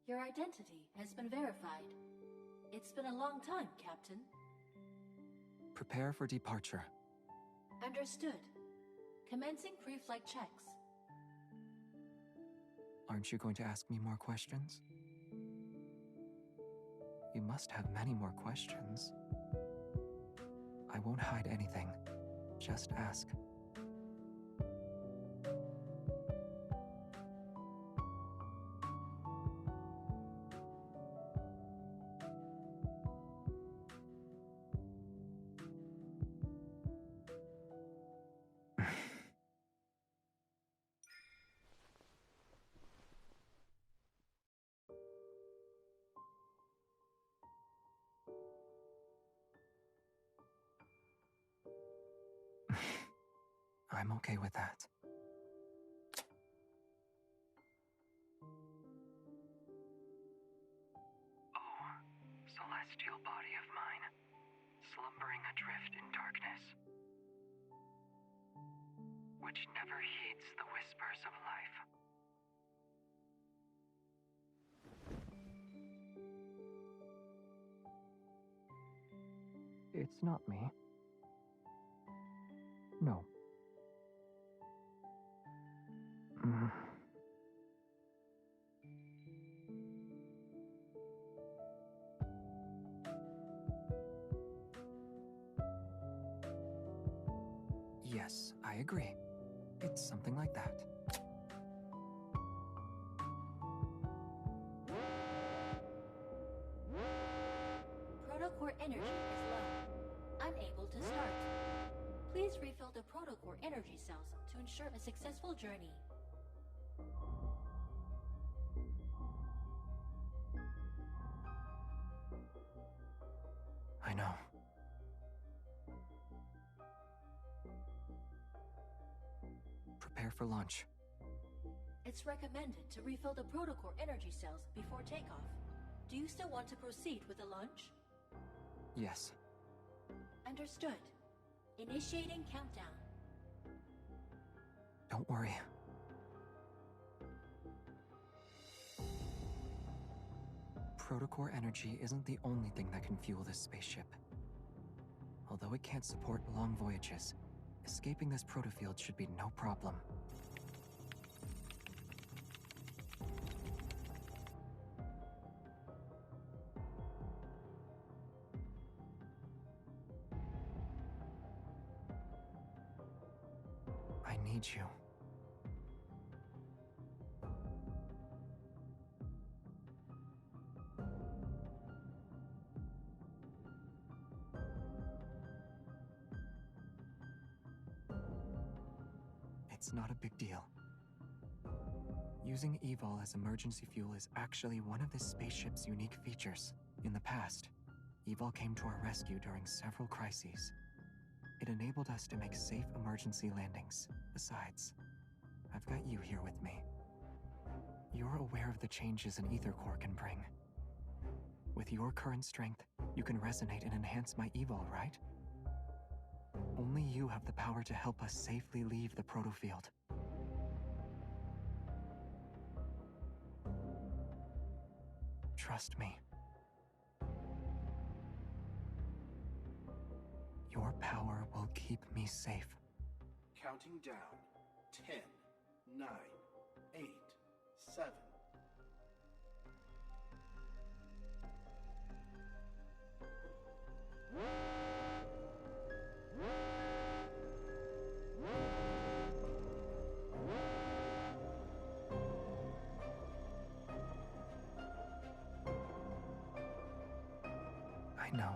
S12: Your identity has been verified. It's been a long time, Captain.
S3: Prepare for departure.
S12: Understood. Commencing pre-flight checks.
S3: Aren't you going to ask me more questions? You must have many more questions. I won't hide anything. Just ask. I'm okay with that.
S19: Oh, celestial body of mine, slumbering adrift in darkness, which never heeds the whispers of life.
S3: It's not me. No. Yes, I agree. It's something like that.
S12: Protocore energy is low. Unable to start. Please refill the protocore energy cells to ensure a successful journey.
S3: I know. Prepare for launch.
S12: It's recommended to refill the protocore energy cells before takeoff. Do you still want to proceed with the launch?
S3: Yes.
S12: Understood. Initiating countdown.
S3: Don't worry. Protocore energy isn't the only thing that can fuel this spaceship. Although it can't support long voyages, escaping this protofield should be no problem. I need you. It's not a big deal. Using Evol as emergency fuel is actually one of this spaceship's unique features. In the past, Evol came to our rescue during several crises. It enabled us to make safe emergency landings. Besides, I've got you here with me. You're aware of the changes an ether core can bring. With your current strength, you can resonate and enhance my Evol, right? Only you have the power to help us safely leave the protofield. Trust me. Your power will keep me safe.
S20: Counting down. 10, 9, 8, 7.
S3: I know.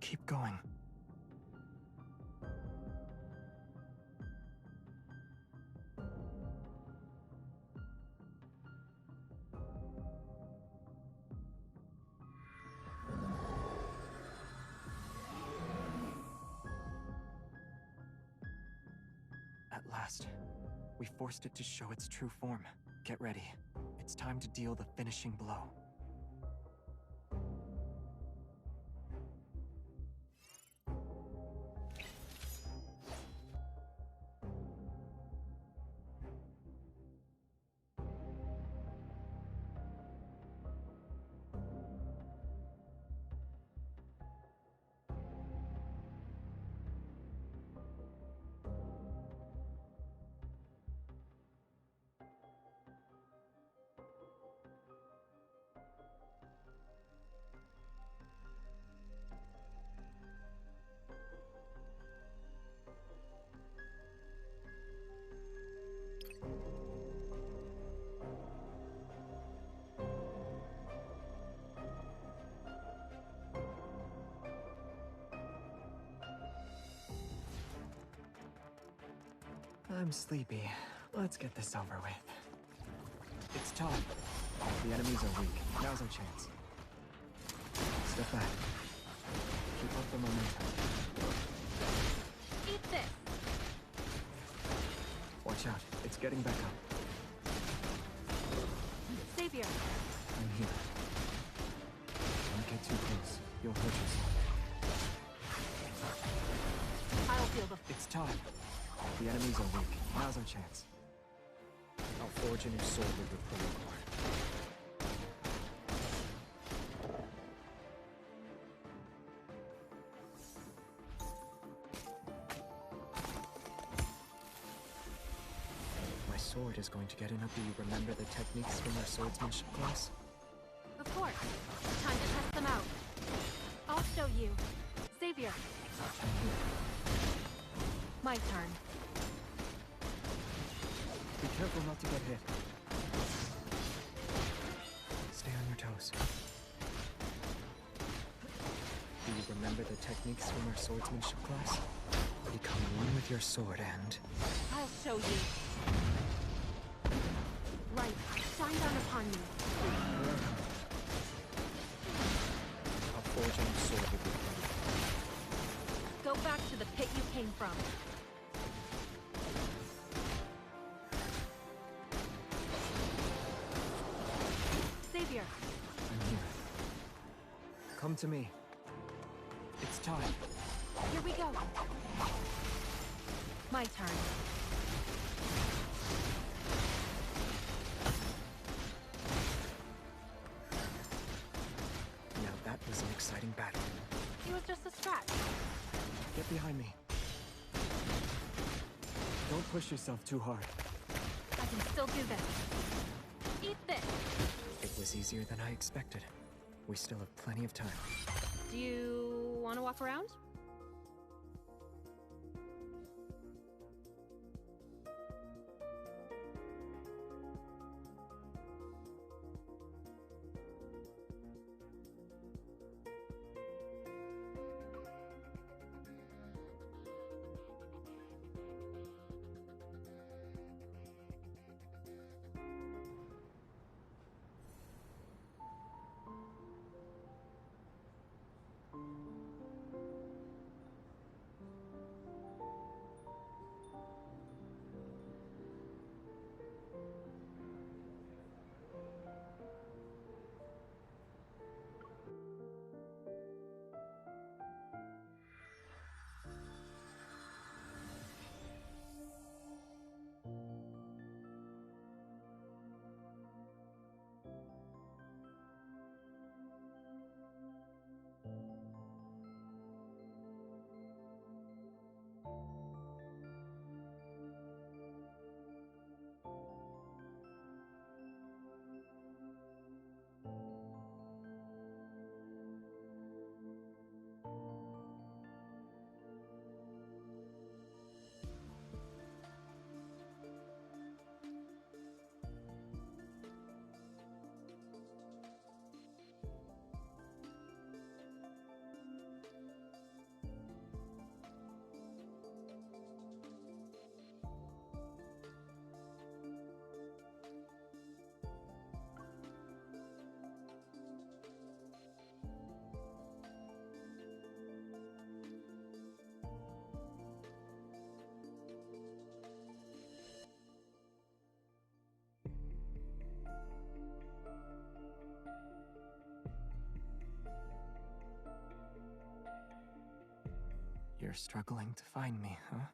S3: Keep going. At last, we forced it to show its true form. Get ready. It's time to deal the finishing blow. I'm sleepy. Let's get this over with. It's time. The enemies are weak. Now's our chance. Step back. Keep up the momentum.
S5: Eat this!
S3: Watch out. It's getting back up.
S5: Xavier!
S3: I'm here. Don't get too close. You'll hurt yourself.
S5: I'll feel the...
S3: It's time. The enemies are weak. Now's our chance. I'll forge a new sword with your protocore. My sword is going to get enough. Do you remember the techniques from our swordsmanship class?
S5: Of course. Time to test them out. I'll show you. Xavier. My turn.
S3: Be careful not to get hit. Stay on your toes. Do you remember the techniques from our swordsmanship class? Become one with your sword and...
S5: I'll show you. Light, shine down upon me.
S3: I'll forge a new sword with your protocore.
S5: Go back to the pit you came from. Xavier.
S3: I'm here. Come to me. It's time.
S5: Here we go. My turn.
S3: Now that was an exciting battle.
S5: It was just a scratch.
S3: Get behind me. Don't push yourself too hard.
S5: I can still do this. Eat this.
S3: It was easier than I expected. We still have plenty of time.
S5: Do you want to walk around?
S3: You're struggling to find me, huh?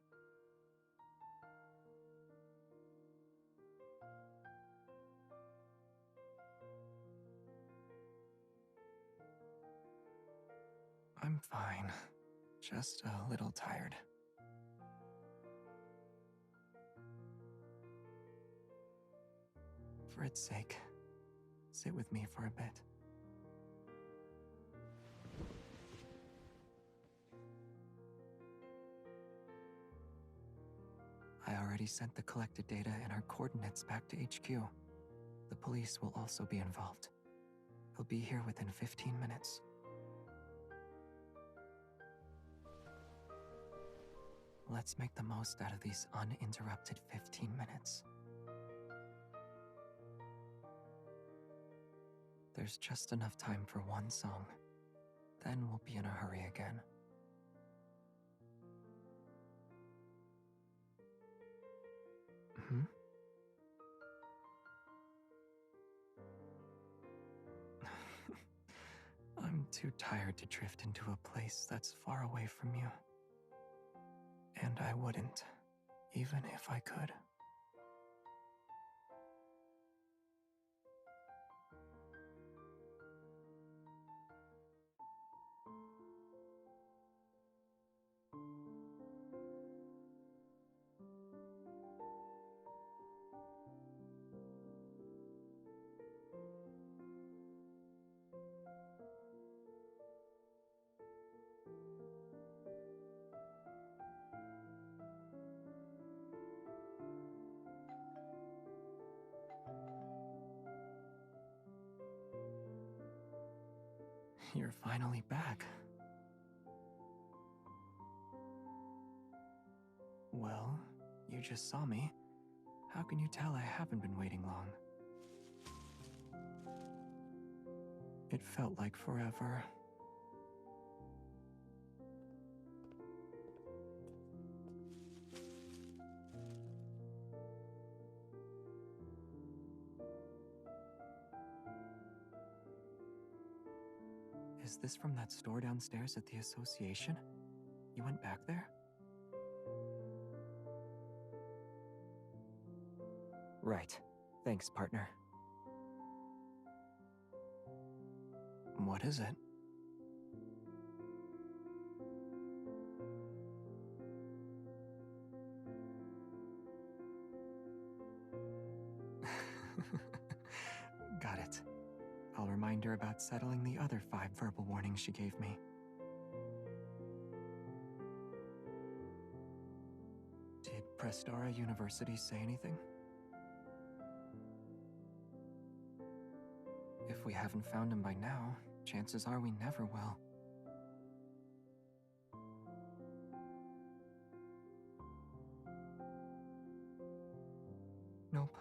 S3: I'm fine. Just a little tired. For its sake, sit with me for a bit. I already sent the collected data and our coordinates back to HQ. The police will also be involved. They'll be here within 15 minutes. Let's make the most out of these uninterrupted 15 minutes. There's just enough time for one song. Then we'll be in a hurry again. Hmm? I'm too tired to drift into a place that's far away from you. And I wouldn't, even if I could. You're finally back. Well, you just saw me. How can you tell I haven't been waiting long? It felt like forever. Is this from that store downstairs at the association? You went back there? Right. Thanks, partner. What is it? Got it. I'll remind her about settling the other 5 verbal warnings she gave me. Did Prestara University say anything? If we haven't found him by now, chances are we never will. Nope.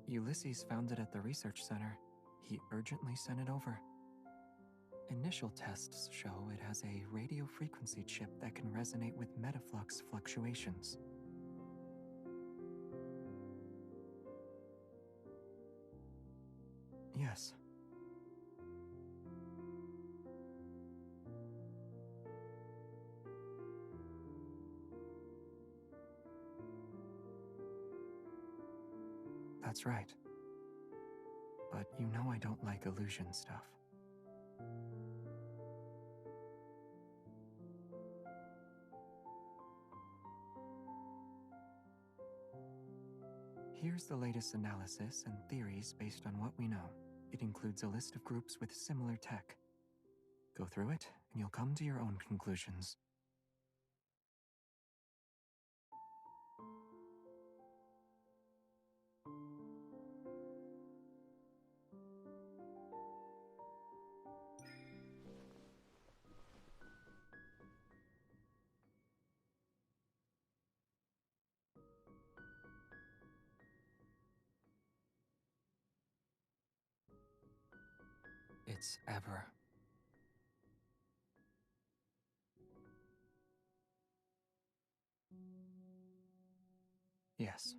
S3: Ulysses found it at the research center. He urgently sent it over. Initial tests show it has a radio frequency chip that can resonate with metaflux fluctuations. Yes. That's right. But you know I don't like illusion stuff. Here's the latest analysis and theories based on what we know. It includes a list of groups with similar tech. Go through it, and you'll come to your own conclusions. it's ever. Yes.